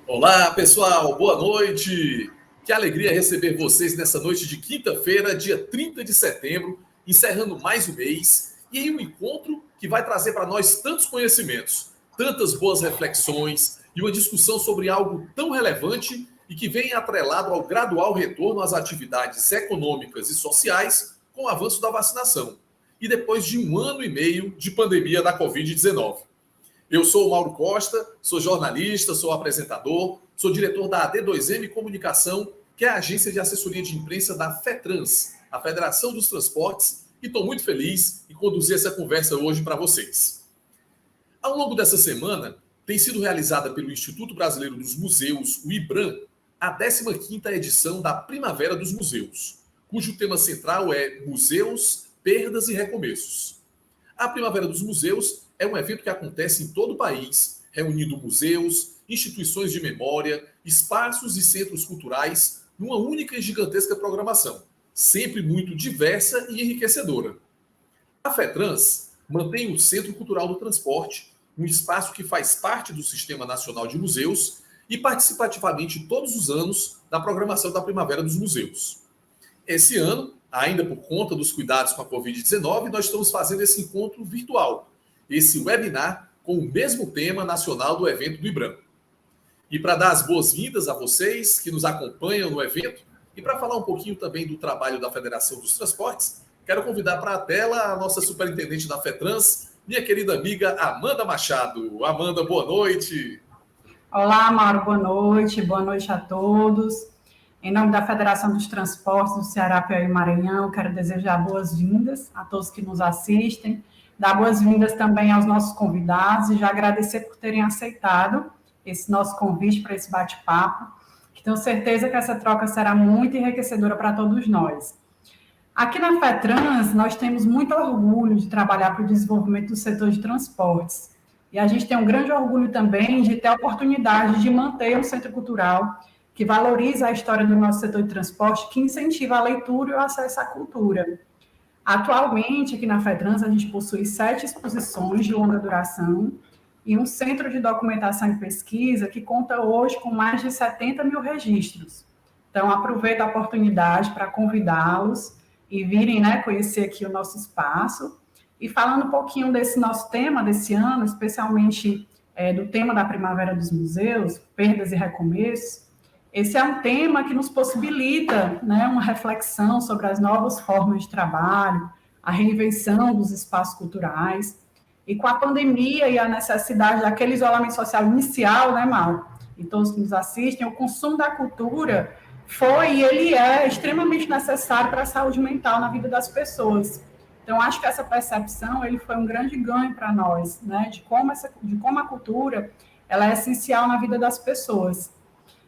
Olá, pessoal, boa noite. Que alegria receber vocês nessa noite de quinta-feira, dia 30 de setembro, encerrando mais um mês e em um encontro que vai trazer para nós tantos conhecimentos, tantas boas reflexões e uma discussão sobre algo tão relevante e que vem atrelado ao gradual retorno às atividades econômicas e sociais com o avanço da vacinação e depois de um ano e meio de pandemia da Covid-19. Eu sou o Mauro Costa, sou jornalista, sou apresentador, sou diretor da AD2M Comunicação, que é a agência de assessoria de imprensa da FETRANS, a Federação dos Transportes, e estou muito feliz em conduzir essa conversa hoje para vocês. Ao longo dessa semana, tem sido realizada pelo Instituto Brasileiro dos Museus, o IBRAM, a 15ª edição da Primavera dos Museus, cujo tema central é Museus, Perdas e Recomeços. A Primavera dos Museus é um evento que acontece em todo o país, reunindo museus, instituições de memória, espaços e centros culturais numa única e gigantesca programação, sempre muito diversa e enriquecedora. A FETRANS mantém o Centro Cultural do Transporte, um espaço que faz parte do Sistema Nacional de Museus e participa ativamente todos os anos da programação da Primavera dos Museus. Esse ano, ainda por conta dos cuidados com a Covid-19, nós estamos fazendo esse encontro virtual, esse webinar com o mesmo tema nacional do evento do IBRAM. E para dar as boas-vindas a vocês que nos acompanham no evento e para falar um pouquinho também do trabalho da Federação dos Transportes, quero convidar para a tela a nossa superintendente da FETRANS, minha querida amiga Amanda Machado. Amanda, boa noite. Olá, Mauro, boa noite a todos. Em nome da Federação dos Transportes do Ceará, Piauí e Maranhão, quero desejar boas-vindas a todos que nos assistem, dar boas-vindas também aos nossos convidados e já agradecer por terem aceitado esse nosso convite para esse bate-papo, que tenho certeza que essa troca será muito enriquecedora para todos nós. Aqui na FETRANS, nós temos muito orgulho de trabalhar para o desenvolvimento do setor de transportes. E a gente tem um grande orgulho também de ter a oportunidade de manter um centro cultural que valoriza a história do nosso setor de transporte, que incentiva a leitura e o acesso à cultura. Atualmente, aqui na FETRANS, a gente possui 7 exposições de longa duração e um centro de documentação e pesquisa que conta hoje com mais de 70 mil registros. Então, aproveito a oportunidade para convidá-los e virem, conhecer aqui o nosso espaço. E falando um pouquinho desse nosso tema desse ano, especialmente do tema da Primavera dos Museus, Perdas e Recomeços, esse é um tema que nos possibilita uma reflexão sobre as novas formas de trabalho, a reinvenção dos espaços culturais. E com a pandemia e a necessidade daquele isolamento social inicial, Mauro? E todos que nos assistem, o consumo da cultura foi e ele é extremamente necessário para a saúde mental na vida das pessoas. Então, acho que essa percepção ele foi um grande ganho para nós, de como a cultura ela é essencial na vida das pessoas.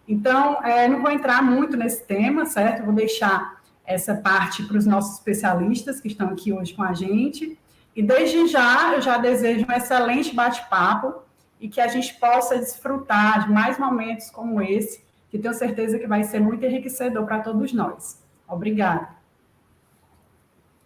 Então, não vou entrar muito nesse tema, certo? Vou deixar essa parte para os nossos especialistas que estão aqui hoje com a gente. E desde já, eu já desejo um excelente bate-papo e que a gente possa desfrutar de mais momentos como esse, que tenho certeza que vai ser muito enriquecedor para todos nós. Obrigada.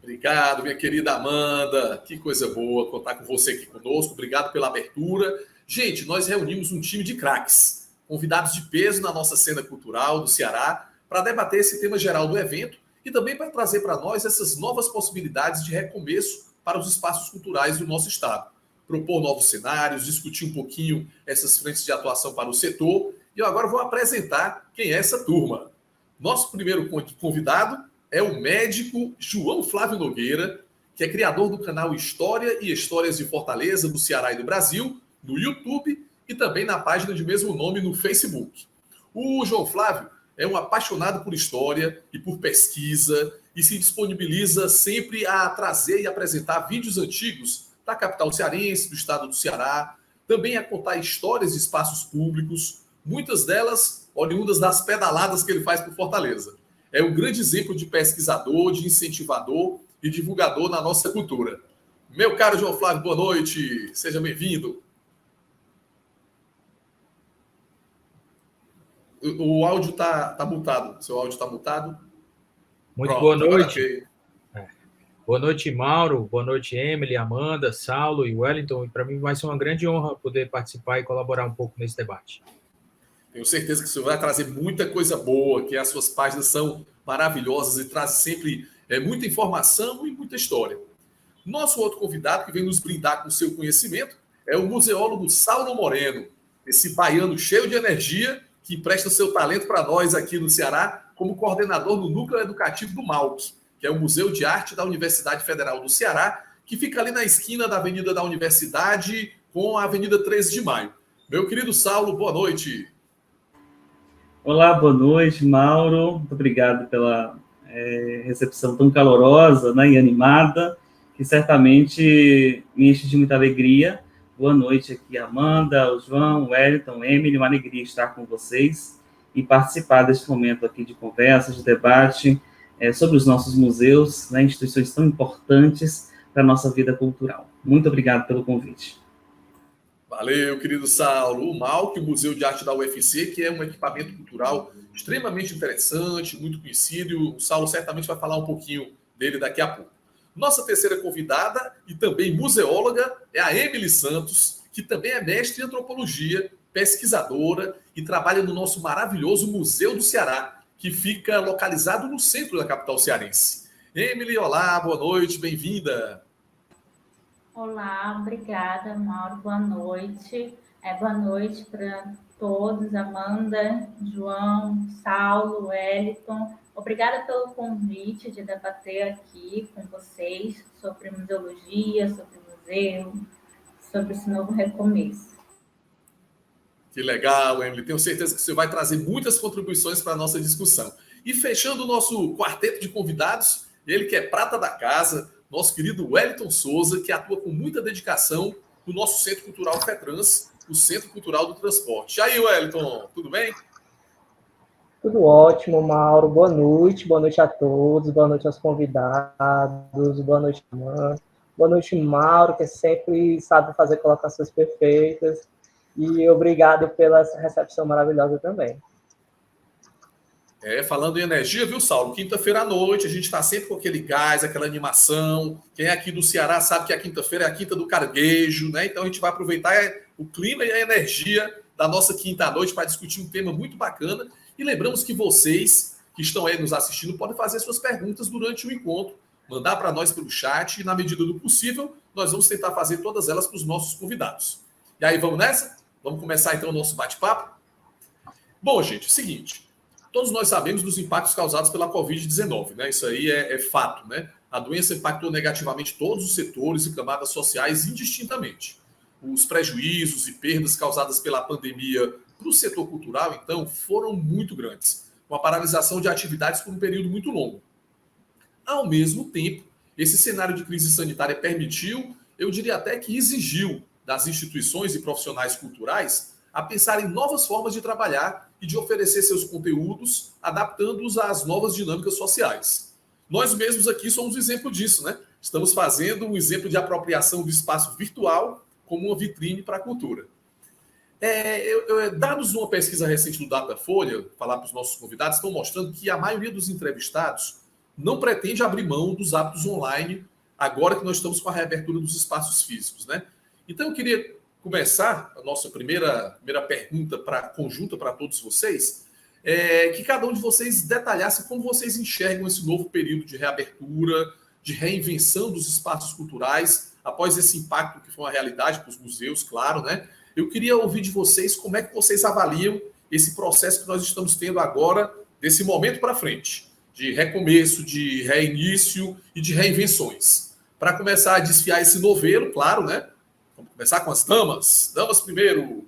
Obrigado, minha querida Amanda. Que coisa boa contar com você aqui conosco. Obrigado pela abertura. Gente, nós reunimos um time de craques, convidados de peso na nossa cena cultural do Ceará, para debater esse tema geral do evento e também para trazer para nós essas novas possibilidades de recomeço para os espaços culturais do nosso estado. Propor novos cenários, discutir um pouquinho essas frentes de atuação para o setor. E eu agora vou apresentar quem é essa turma. Nosso primeiro convidado é o médico João Flávio Nogueira, que é criador do canal História e Histórias de Fortaleza, do Ceará e do Brasil, no YouTube e também na página de mesmo nome no Facebook. O João Flávio é um apaixonado por história e por pesquisa e se disponibiliza sempre a trazer e apresentar vídeos antigos da capital cearense, do estado do Ceará, também a contar histórias de espaços públicos, muitas delas oriundas das pedaladas que ele faz por Fortaleza. É um grande exemplo de pesquisador, de incentivador e divulgador na nossa cultura. Meu caro João Flávio, boa noite, seja bem-vindo. O áudio está mutado. Seu áudio está mutado. Muito boa noite. Boa noite, Mauro. Boa noite, Emily, Amanda, Saulo e Wellington. E para mim vai ser uma grande honra poder participar e colaborar um pouco nesse debate. Tenho certeza que o senhor vai trazer muita coisa boa, que as suas páginas são maravilhosas e trazem sempre muita informação e muita história. Nosso outro convidado que vem nos brindar com seu conhecimento é o museólogo Saulo Moreno, esse baiano cheio de energia que empresta seu talento para nós aqui no Ceará como coordenador do Núcleo Educativo do MAUC, que é o Museu de Arte da Universidade Federal do Ceará, que fica ali na esquina da Avenida da Universidade com a Avenida 13 de Maio. Meu querido Saulo, boa noite. Olá, boa noite, Mauro. Muito obrigado pela recepção tão calorosa, né, e animada, que certamente me enche de muita alegria. Boa noite aqui, Amanda, o João, o Wellington, o Emily. Uma alegria estar com vocês e participar deste momento aqui de conversa, de debate sobre os nossos museus, né, instituições tão importantes para a nossa vida cultural. Muito obrigado pelo convite. Valeu, querido Saulo. O MAUC, o Museu de Arte da UFC, que é um equipamento cultural extremamente interessante, muito conhecido, e o Saulo certamente vai falar um pouquinho dele daqui a pouco. Nossa terceira convidada e também museóloga é a Emily Santos, que também é mestre em antropologia, pesquisadora e trabalha no nosso maravilhoso Museu do Ceará, que fica localizado no centro da capital cearense. Emily, olá, boa noite, bem-vinda. Olá, obrigada, Mauro. Boa noite. Boa noite para todos, Amanda, João, Saulo, Wellington. Obrigada pelo convite de debater aqui com vocês sobre museologia, sobre museu, sobre esse novo recomeço. Que legal, Emily. Tenho certeza que você vai trazer muitas contribuições para a nossa discussão. E fechando o nosso quarteto de convidados, ele que é prata da casa, nosso querido Wellington Souza, que atua com muita dedicação no nosso Centro Cultural FETRANS, o Centro Cultural do Transporte. E aí, Wellington, tudo bem? Tudo ótimo, Mauro. Boa noite a todos, boa noite aos convidados, boa noite, Amanda. Boa noite, Mauro, que sempre sabe fazer colocações perfeitas. E obrigado pela recepção maravilhosa também. Falando em energia, viu, Saulo? Quinta-feira à noite, a gente está sempre com aquele gás, aquela animação. Quem é aqui do Ceará sabe que a quinta-feira é a quinta do caranguejo, né? Então a gente vai aproveitar o clima e a energia da nossa quinta à noite para discutir um tema muito bacana. E lembramos que vocês que estão aí nos assistindo podem fazer suas perguntas durante o encontro, mandar para nós pelo chat e, na medida do possível, nós vamos tentar fazer todas elas para os nossos convidados. E aí, vamos nessa? Vamos começar então o nosso bate-papo? Bom, gente, é o seguinte. Todos nós sabemos dos impactos causados pela Covid-19, né? Isso aí é fato, né? A doença impactou negativamente todos os setores e camadas sociais indistintamente. Os prejuízos e perdas causadas pela pandemia para o setor cultural, então, foram muito grandes, com a paralisação de atividades por um período muito longo. Ao mesmo tempo, esse cenário de crise sanitária permitiu, eu diria até que exigiu das instituições e profissionais culturais a pensar em novas formas de trabalhar e de oferecer seus conteúdos, adaptando-os às novas dinâmicas sociais. Nós mesmos aqui somos um exemplo disso, né? Estamos fazendo um exemplo de apropriação do espaço virtual como uma vitrine para a cultura. Dados de uma pesquisa recente do Datafolha, falar para os nossos convidados, estão mostrando que a maioria dos entrevistados não pretende abrir mão dos hábitos online agora que nós estamos com a reabertura dos espaços físicos, né? Então eu queria começar a nossa primeira pergunta conjunta para todos vocês, que cada um de vocês detalhasse como vocês enxergam esse novo período de reabertura, de reinvenção dos espaços culturais, após esse impacto que foi uma realidade para os museus, claro, né? Eu queria ouvir de vocês como é que vocês avaliam esse processo que nós estamos tendo agora, desse momento para frente, de recomeço, de reinício e de reinvenções. Para começar a desfiar esse novelo, claro, né? Vamos começar com as damas. Damas primeiro.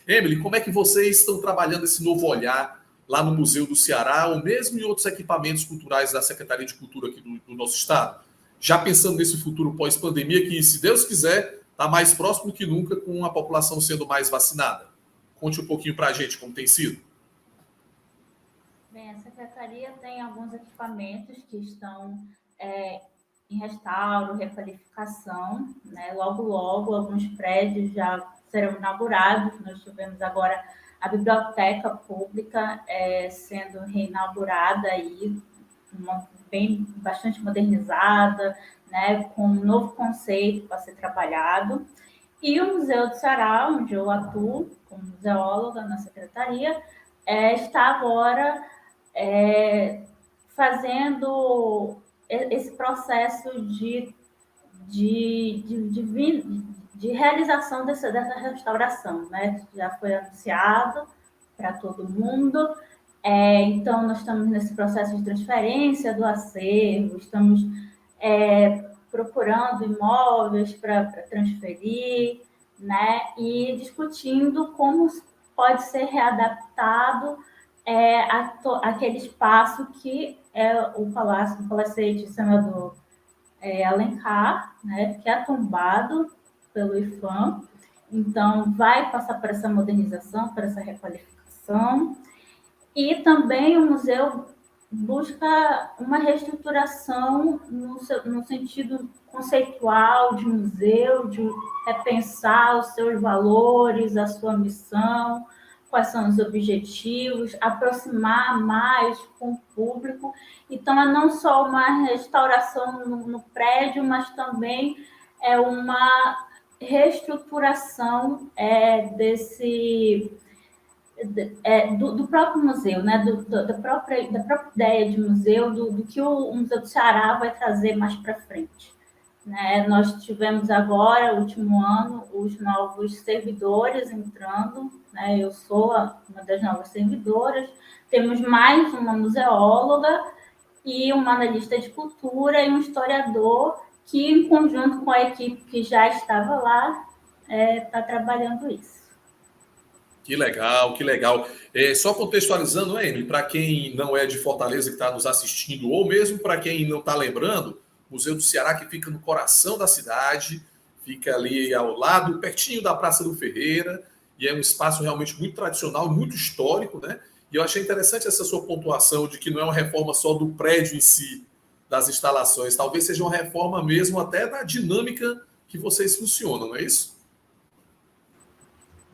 Emily, como é que vocês estão trabalhando esse novo olhar lá no Museu do Ceará, ou mesmo em outros equipamentos culturais da Secretaria de Cultura aqui do nosso estado? Já pensando nesse futuro pós-pandemia, que, se Deus quiser, está mais próximo que nunca, com a população sendo mais vacinada. Conte um pouquinho para a gente como tem sido. Bem, a Secretaria tem alguns equipamentos que estão em restauro, requalificação, né? Logo, alguns prédios já serão inaugurados. Nós tivemos agora a biblioteca pública sendo reinaugurada aí, bastante modernizada, né? Com um novo conceito para ser trabalhado. E o Museu do Ceará, onde eu atuo, como museóloga na secretaria, está agora fazendo esse processo de realização dessa restauração, né? Já foi anunciado para todo mundo. Então, nós estamos nesse processo de transferência do acervo, estamos procurando imóveis para transferir, né? E discutindo como pode ser readaptado aquele espaço que é o Palacete Senador Alencar, né? Que é tombado pelo IFAM. Então, vai passar por essa modernização, por essa requalificação. E também o museu busca uma reestruturação no sentido conceitual de museu, de repensar os seus valores, a sua missão, quais são os objetivos, aproximar mais com o público. Então, é não só uma restauração no prédio, mas também é uma reestruturação do próprio museu, né? Da própria ideia de museu, do que o Museu do Ceará vai trazer mais para frente. Né? Nós tivemos agora, último ano, os novos servidores entrando, né? Eu sou uma das novas servidoras, temos mais uma museóloga e uma analista de cultura e um historiador que, em conjunto com a equipe que já estava lá, está trabalhando isso. Que legal, que legal. Só contextualizando, Emily, para quem não é de Fortaleza que está nos assistindo, ou mesmo para quem não está lembrando, o Museu do Ceará, que fica no coração da cidade, fica ali ao lado, pertinho da Praça do Ferreira, e é um espaço realmente muito tradicional, muito histórico, né? E eu achei interessante essa sua pontuação de que não é uma reforma só do prédio em si, das instalações, talvez seja uma reforma mesmo até da dinâmica que vocês funcionam, não é isso?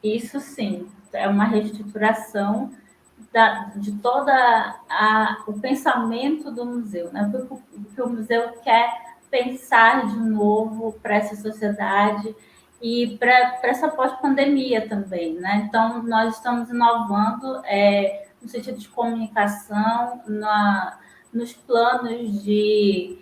Isso sim, é uma reestruturação de todo o pensamento do museu, né? O que o museu quer pensar de novo para essa sociedade e para essa pós-pandemia também, né? Então, nós estamos inovando no sentido de comunicação, nos planos de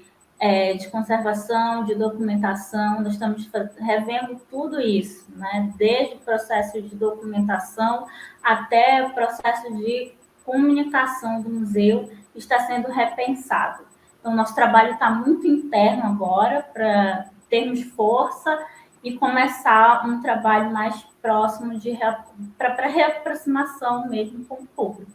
conservação, de documentação, nós estamos revendo tudo isso, né? Desde o processo de documentação até o processo de comunicação do museu está sendo repensado. Então, nosso trabalho está muito interno agora para termos força e começar um trabalho mais próximo para reaproximação mesmo com o público.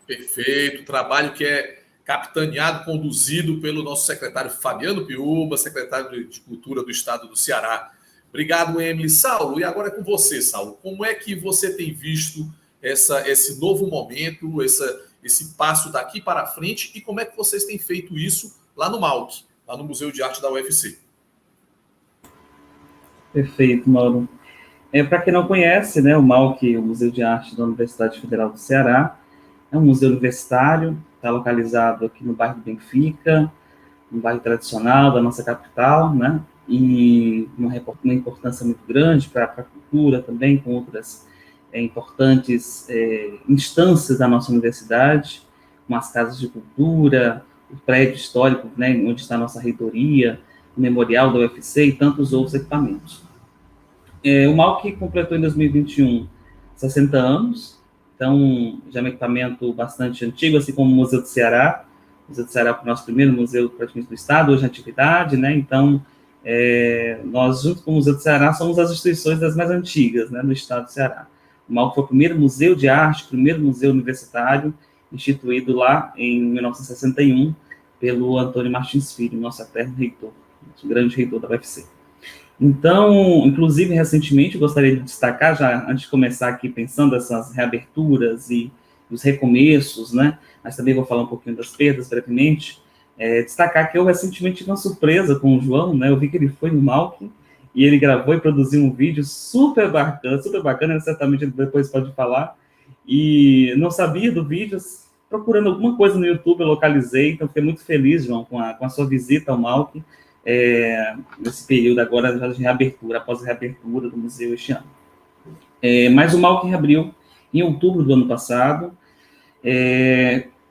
Perfeito, trabalho que é capitaneado, conduzido pelo nosso secretário Fabiano Piúba, secretário de Cultura do Estado do Ceará. Obrigado, Emily. Saulo, e agora é com você, Saulo. Como é que você tem visto esse novo momento, esse passo daqui para frente, e como é que vocês têm feito isso lá no MAUC, lá no Museu de Arte da UFC? Perfeito, Mauro. Para quem não conhece, né, o MAUC, o Museu de Arte da Universidade Federal do Ceará, é um museu universitário, está localizado aqui no bairro Benfica, um bairro tradicional da nossa capital, né? E uma importância muito grande para a cultura também, com outras importantes instâncias da nossa universidade, como as casas de cultura, o prédio histórico, né, onde está a nossa reitoria, o memorial da UFC e tantos outros equipamentos. O MAUC completou em 2021 60 anos, então já é um equipamento bastante antigo, assim como o Museu do Ceará. O Museu do Ceará foi o nosso primeiro museu praticamente do Estado, hoje em atividade, né? Então, nós, junto com o Museu do Ceará, somos as instituições das mais antigas, né, no Estado do Ceará. O MAUC foi o primeiro museu de arte, primeiro museu universitário, instituído lá em 1961 pelo Antônio Martins Filho, nosso eterno reitor, nosso grande reitor da UFC. Então, inclusive, recentemente, eu gostaria de destacar, já antes de começar aqui, pensando essas reaberturas e os recomeços, né, mas também vou falar um pouquinho das perdas brevemente, destacar que eu recentemente tive uma surpresa com o João, né, eu vi que ele foi no MAUC e ele gravou e produziu um vídeo super bacana, certamente ele depois pode falar, e não sabia do vídeo, procurando alguma coisa no YouTube, eu localizei, então fiquei muito feliz, João, com a sua visita ao MAUC, nesse período agora de reabertura, após a reabertura do museu este ano. mas o MAUC reabriu em outubro do ano passado.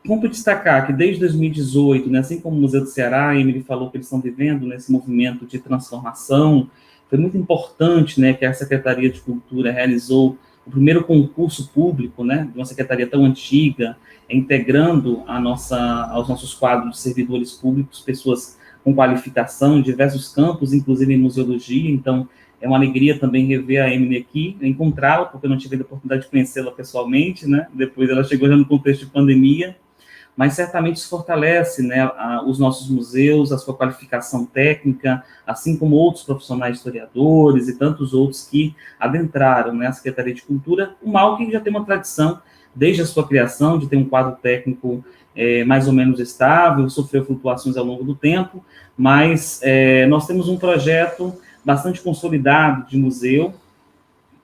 Como destacar que desde 2018, né, assim como o Museu do Ceará, a Emily falou que eles estão vivendo nesse movimento de transformação, foi muito importante, né, que a Secretaria de Cultura realizou o primeiro concurso público, né, de uma secretaria tão antiga, integrando aos nossos quadros de servidores públicos, pessoas com qualificação em diversos campos, inclusive em museologia. Então, é uma alegria também rever a Emily aqui, encontrá-la, porque eu não tive a oportunidade de conhecê-la pessoalmente, né, depois ela chegou já no contexto de pandemia, mas certamente isso fortalece, né, os nossos museus, a sua qualificação técnica, assim como outros profissionais historiadores e tantos outros que adentraram, né, a Secretaria de Cultura. O MAUC já tem uma tradição, desde a sua criação, de ter um quadro técnico mais ou menos estável, sofreu flutuações ao longo do tempo, mas nós temos um projeto bastante consolidado de museu,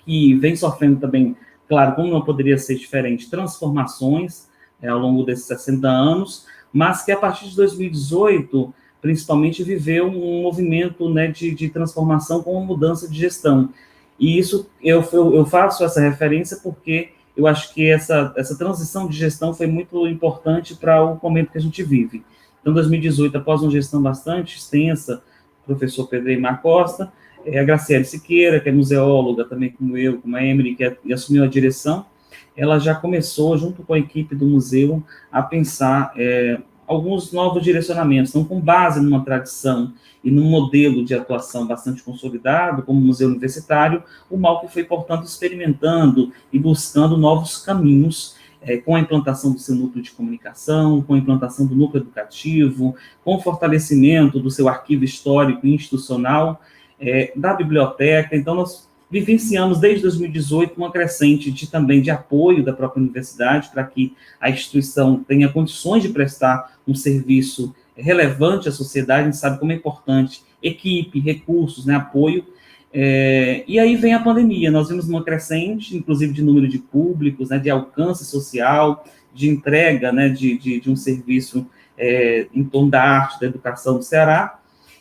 que vem sofrendo também, claro, como não poderia ser diferente, transformações ao longo desses 60 anos, mas que a partir de 2018, principalmente, viveu um movimento, né, de transformação com uma mudança de gestão. E isso, eu faço essa referência porque eu acho que essa transição de gestão foi muito importante para o momento que a gente vive. Então, 2018, após uma gestão bastante extensa, o professor Pedro Eimar Costa, a Graciele Siqueira, que é museóloga, também como eu, como a Emily, que assumiu a direção, ela já começou, junto com a equipe do museu, a pensar alguns novos direcionamentos. Então, com base numa tradição e num modelo de atuação bastante consolidado, como museu universitário, o MAUC foi, portanto, experimentando e buscando novos caminhos, com a implantação do seu núcleo de comunicação, com a implantação do núcleo educativo, com o fortalecimento do seu arquivo histórico e institucional, da biblioteca. Então, nós vivenciamos desde 2018 uma crescente também de apoio da própria universidade para que a instituição tenha condições de prestar um serviço relevante à sociedade. A gente sabe como é importante equipe, recursos, né, apoio. E aí vem a pandemia. Nós vimos uma crescente, inclusive, de número de públicos, né, de alcance social, de entrega, né, de um serviço em torno da arte, da educação do Ceará.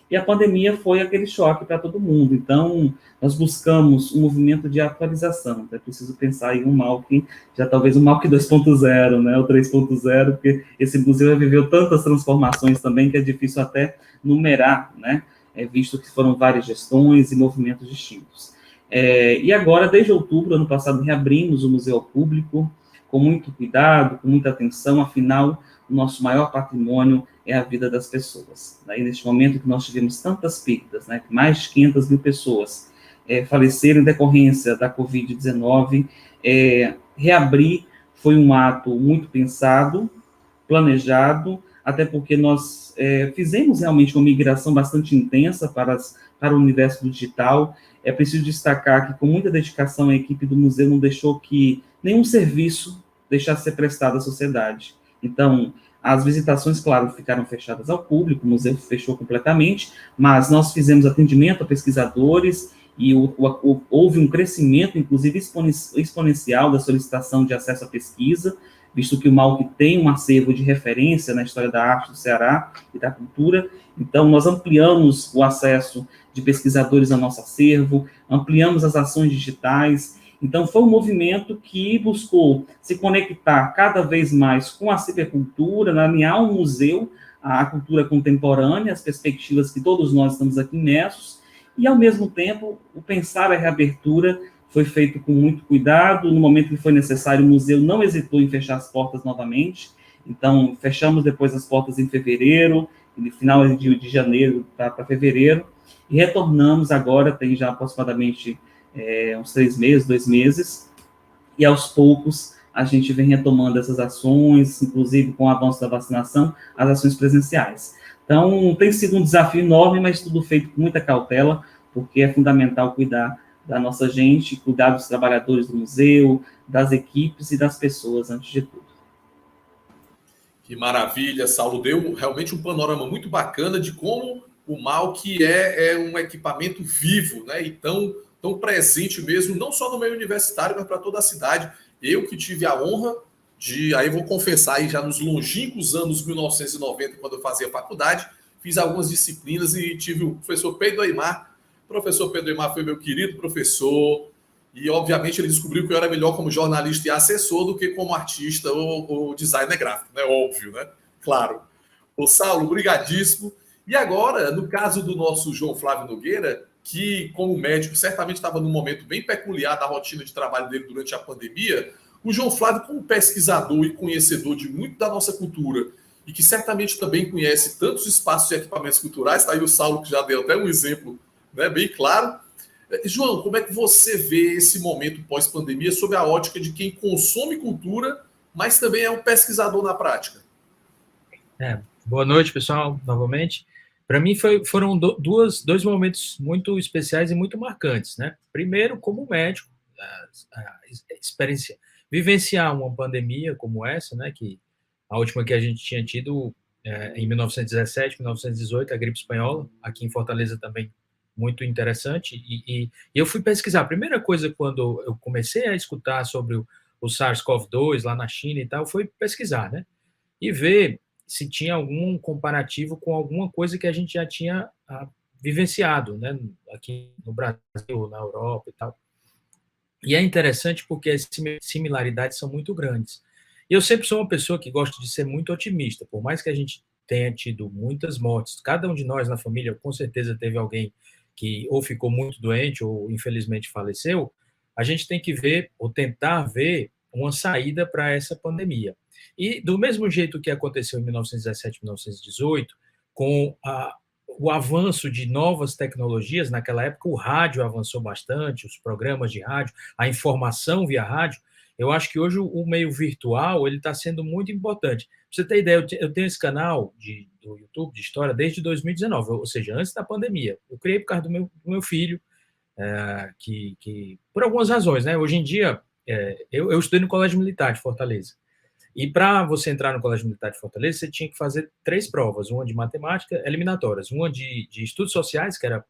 E a pandemia foi aquele choque para todo mundo. Então, nós buscamos um movimento de atualização. É preciso pensar em um MAUC, já talvez um MAUC 2.0, né, ou 3.0, porque esse museu já viveu tantas transformações também que é difícil até numerar, né, visto que foram várias gestões e movimentos distintos. E agora, desde outubro, ano passado, reabrimos o museu ao público, com muito cuidado, com muita atenção. Afinal, o nosso maior patrimônio é a vida das pessoas. Daí, neste momento que nós tivemos tantas perdas, né, mais de 500 mil pessoas faleceram em decorrência da Covid-19, reabrir foi um ato muito pensado, planejado, até porque nós fizemos realmente uma migração bastante intensa para o universo do digital. É preciso destacar que, com muita dedicação, a equipe do museu não deixou que nenhum serviço deixasse ser prestado à sociedade. Então, as visitações, claro, ficaram fechadas ao público, o museu fechou completamente, mas nós fizemos atendimento a pesquisadores e houve um crescimento, inclusive exponencial, da solicitação de acesso à pesquisa, visto que o MAUC tem um acervo de referência na história da arte do Ceará e da cultura. Então, nós ampliamos o acesso de pesquisadores ao nosso acervo, ampliamos as ações digitais. Então, foi um movimento que buscou se conectar cada vez mais com a cibercultura, alinhar um museu à cultura contemporânea, as perspectivas que todos nós estamos aqui imersos, e, ao mesmo tempo, o pensar a reabertura foi feito com muito cuidado. No momento que foi necessário, o museu não hesitou em fechar as portas novamente. Então, fechamos depois as portas em fevereiro, no final de janeiro para fevereiro, e retornamos agora, tem já aproximadamente uns 3 meses, 2 meses, e aos poucos a gente vem retomando essas ações, inclusive com o avanço da vacinação, as ações presenciais. Então, tem sido um desafio enorme, mas tudo feito com muita cautela, porque é fundamental cuidar da nossa gente, cuidar dos trabalhadores do museu, das equipes e das pessoas, antes de tudo. Que maravilha, Saulo. Deu realmente um panorama muito bacana de como o MAUC é um equipamento vivo, né? E tão presente mesmo, não só no meio universitário, mas para toda a cidade. Eu que tive a honra de, aí vou confessar, aí já nos longínquos anos 1990, quando eu fazia faculdade, fiz algumas disciplinas e tive o professor Pedro Eimar. O professor Pedro Eimar foi meu querido professor, E, obviamente, ele descobriu que eu era melhor como jornalista e assessor do que como artista ou designer gráfico, né? Óbvio, né? Claro. Ô, Saulo, brigadíssimo. E agora, no caso do nosso João Flávio Nogueira, que, como médico, certamente estava num momento bem peculiar da rotina de trabalho dele durante a pandemia, o João Flávio, como pesquisador e conhecedor de muito da nossa cultura, e que certamente também conhece tantos espaços e equipamentos culturais, está aí o Saulo, que já deu até um exemplo, né, bem claro. João, como é que você vê esse momento pós-pandemia sob a ótica de quem consome cultura, mas também é um pesquisador na prática? Boa noite, pessoal, novamente. Para mim foram dois momentos muito especiais e muito marcantes, né? Primeiro, como médico, a experiência, vivenciar uma pandemia como essa, né? Que a última que a gente tinha tido em 1917, 1918, a gripe espanhola, aqui em Fortaleza também muito interessante. E eu fui pesquisar. A primeira coisa, quando eu comecei a escutar sobre o SARS-CoV-2 lá na China e tal, foi pesquisar, né? E ver se tinha algum comparativo com alguma coisa que a gente já tinha vivenciado, né, aqui no Brasil, na Europa e tal. E é interessante porque as similaridades são muito grandes. E eu sempre sou uma pessoa que gosta de ser muito otimista, por mais que a gente tenha tido muitas mortes, cada um de nós na família com certeza teve alguém que ou ficou muito doente ou infelizmente faleceu, a gente tem que ver, ou tentar ver, uma saída para essa pandemia. E do mesmo jeito que aconteceu em 1917, 1918, com o avanço de novas tecnologias, naquela época o rádio avançou bastante, os programas de rádio, a informação via rádio, eu acho que hoje o meio virtual ele está sendo muito importante. Pra você ter ideia, eu tenho esse canal do YouTube de história desde 2019, ou seja, antes da pandemia. Eu criei por causa do meu filho, que por algumas razões, né? Hoje em dia, eu estudei no Colégio Militar de Fortaleza. E para você entrar no Colégio Militar de Fortaleza, você tinha que fazer 3 provas, uma de matemática, eliminatórias, uma de estudos sociais, que era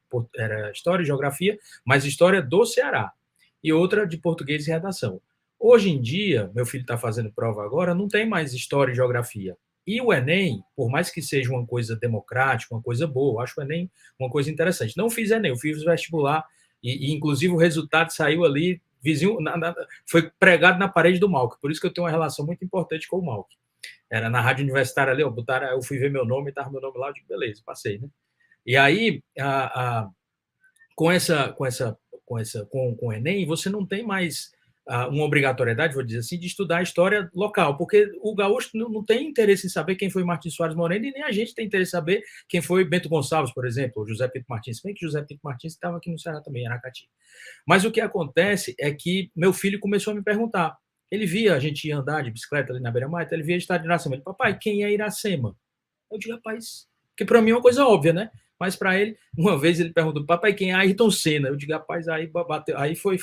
história e geografia, mas história do Ceará, e outra de português e redação. Hoje em dia, meu filho está fazendo prova agora, não tem mais história e geografia. E o Enem, por mais que seja uma coisa democrática, uma coisa boa, eu acho o Enem uma coisa interessante. Não fiz Enem, eu fiz vestibular, e inclusive o resultado saiu ali, vizinho, foi pregado na parede do Malc, por isso que eu tenho uma relação muito importante com o Malc. Era na rádio universitária ali, eu fui ver meu nome, estava meu nome lá, eu digo, beleza, passei, né? E aí, com o Enem, você não tem mais uma obrigatoriedade, vou dizer assim, de estudar a história local, porque o gaúcho não tem interesse em saber quem foi Martins Soares Moreno e nem a gente tem interesse em saber quem foi Bento Gonçalves, por exemplo, ou José Pinto Martins, bem que José Pinto Martins estava aqui no Ceará também, em Aracati. Mas o que acontece é que meu filho começou a me perguntar, ele via a gente ia andar de bicicleta ali na beira-mar, então ele via a estádio de Iracema, ele, papai, quem é Iracema? Eu digo, rapaz, que para mim é uma coisa óbvia, né? Mas para ele, uma vez ele perguntou, papai, quem é Ayrton Senna? Eu digo, rapaz, aí bateu, aí foi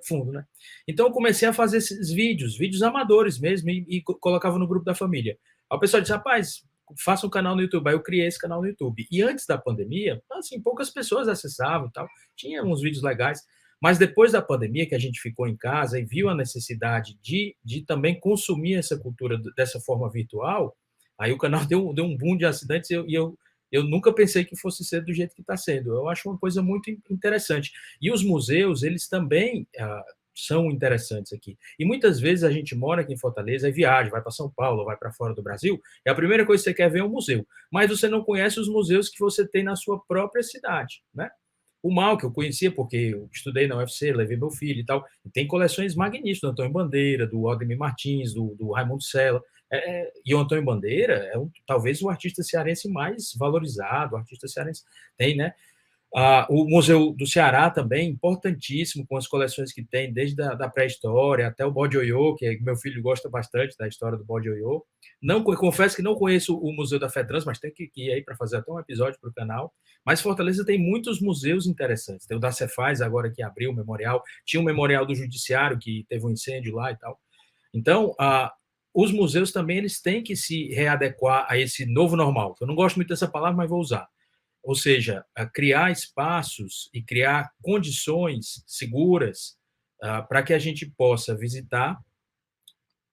fundo, né? Então eu comecei a fazer esses vídeos amadores mesmo, e colocava no grupo da família. Aí o pessoal disse, rapaz, faça um canal no YouTube. Aí eu criei esse canal no YouTube. E antes da pandemia, assim, poucas pessoas acessavam e tal, tinha uns vídeos legais. Mas depois da pandemia, que a gente ficou em casa e viu a necessidade de também consumir essa cultura dessa forma virtual, aí o canal deu um boom de assinantes e eu nunca pensei que fosse ser do jeito que está sendo. Eu acho uma coisa muito interessante. E os museus, eles também são interessantes aqui. E muitas vezes a gente mora aqui em Fortaleza e viaja, vai para São Paulo, vai para fora do Brasil, e a primeira coisa que você quer ver é um museu. Mas você não conhece os museus que você tem na sua própria cidade, né? O Mal, que eu conhecia porque eu estudei na UFC, levei meu filho e tal, e tem coleções magníficas do Antônio Bandeira, do Aldemir Martins, do Raimundo Sela. E o Antônio Bandeira é talvez o artista cearense mais valorizado, o artista cearense tem, né? O Museu do Ceará também, importantíssimo, com as coleções que tem, desde da pré-história até o Bode Oiô, que meu filho gosta bastante da história do Bode Oiô. Confesso que não conheço o Museu da FETrans, mas tem que ir aí para fazer até um episódio para o canal. Mas Fortaleza tem muitos museus interessantes. Tem o da Cefaz, agora que abriu o memorial. Tinha o memorial do Judiciário, que teve um incêndio lá e tal. Então, os museus também eles têm que se readequar a esse novo normal. Eu não gosto muito dessa palavra, mas vou usar. Ou seja, criar espaços e criar condições seguras para que a gente possa visitar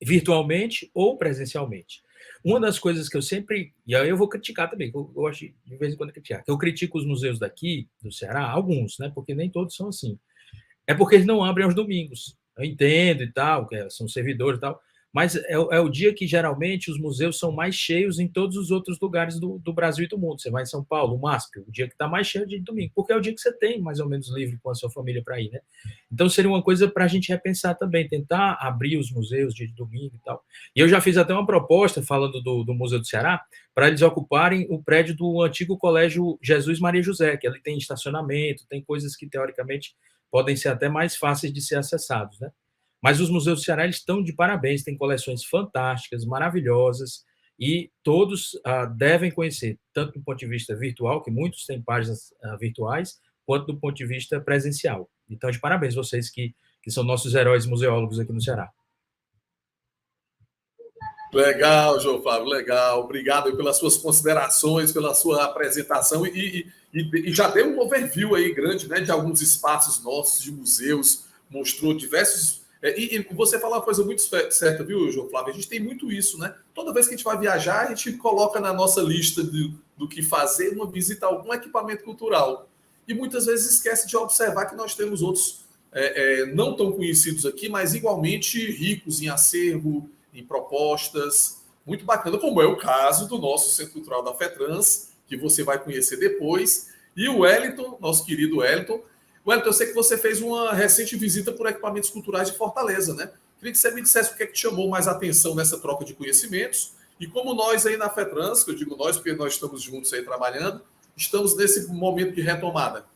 virtualmente ou presencialmente. Uma das coisas que eu sempre... E aí eu vou criticar também, que eu gosto de vez em quando criticar. Eu critico os museus daqui, do Ceará, alguns, né? Porque nem todos são assim. é porque eles não abrem aos domingos. Eu entendo e tal, que são servidores e tal, mas é o dia que, geralmente, os museus são mais cheios em todos os outros lugares do Brasil e do mundo. Você vai em São Paulo, o MASP, o dia que está mais cheio é o dia de domingo, porque é o dia que você tem, mais ou menos, livre com a sua família para ir, né? Então, seria uma coisa para a gente repensar também, tentar abrir os museus dia de domingo e tal. E eu já fiz até uma proposta, falando do Museu do Ceará, para eles ocuparem o prédio do antigo Colégio Jesus Maria José, que ali tem estacionamento, tem coisas que, teoricamente, podem ser até mais fáceis de ser acessados, né? Mas os museus do Ceará eles estão de parabéns, têm coleções fantásticas, maravilhosas, e todos devem conhecer, tanto do ponto de vista virtual, que muitos têm páginas virtuais, quanto do ponto de vista presencial. Então, de parabéns vocês que são nossos heróis museólogos aqui no Ceará. Legal, João Flávio, legal. Obrigado pelas suas considerações, pela sua apresentação e já deu um overview aí grande, né, de alguns espaços nossos, de museus, mostrou diversos... E você falou uma coisa muito certa, viu, João Flávio? A gente tem muito isso, né? Toda vez que a gente vai viajar, a gente coloca na nossa lista do que fazer uma visita a algum equipamento cultural. E muitas vezes esquece de observar que nós temos outros não tão conhecidos aqui, mas igualmente ricos em acervo, em propostas. Muito bacana, como é o caso do nosso Centro Cultural da FETRANS, que você vai conhecer depois. E o Wellington, nosso querido Wellington. Wellington, eu sei que você fez uma recente visita por equipamentos culturais de Fortaleza, né? Queria que você me dissesse o que é que chamou mais atenção nessa troca de conhecimentos e como nós aí na FETRANS, que eu digo nós porque nós estamos juntos aí trabalhando, estamos nesse momento de retomada.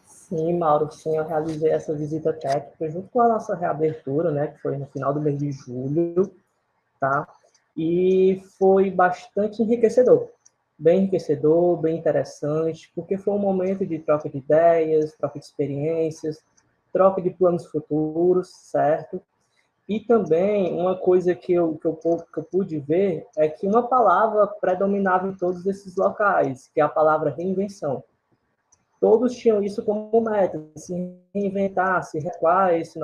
Sim, Mauro, sim, eu realizei essa visita técnica junto com a nossa reabertura, né, que foi no final do mês de julho, tá? E foi bastante enriquecedor, bem interessante, porque foi um momento de troca de ideias, troca de experiências, troca de planos futuros, certo? E também uma coisa que eu pude ver é que uma palavra predominava em todos esses locais, que é a palavra reinvenção. Todos tinham isso como meta, se reinventar, se recuar esses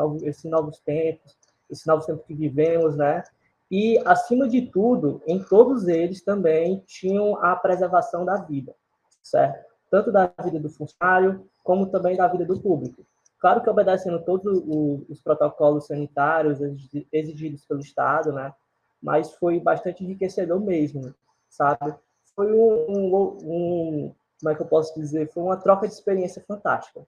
novos tempos que vivemos, né? E, acima de tudo, em todos eles também tinham a preservação da vida, certo? Tanto da vida do funcionário, como também da vida do público. Claro que obedecendo todos os protocolos sanitários exigidos pelo Estado, né? Mas foi bastante enriquecedor mesmo, sabe? Foi como é que eu posso dizer? Foi uma troca de experiência fantástica.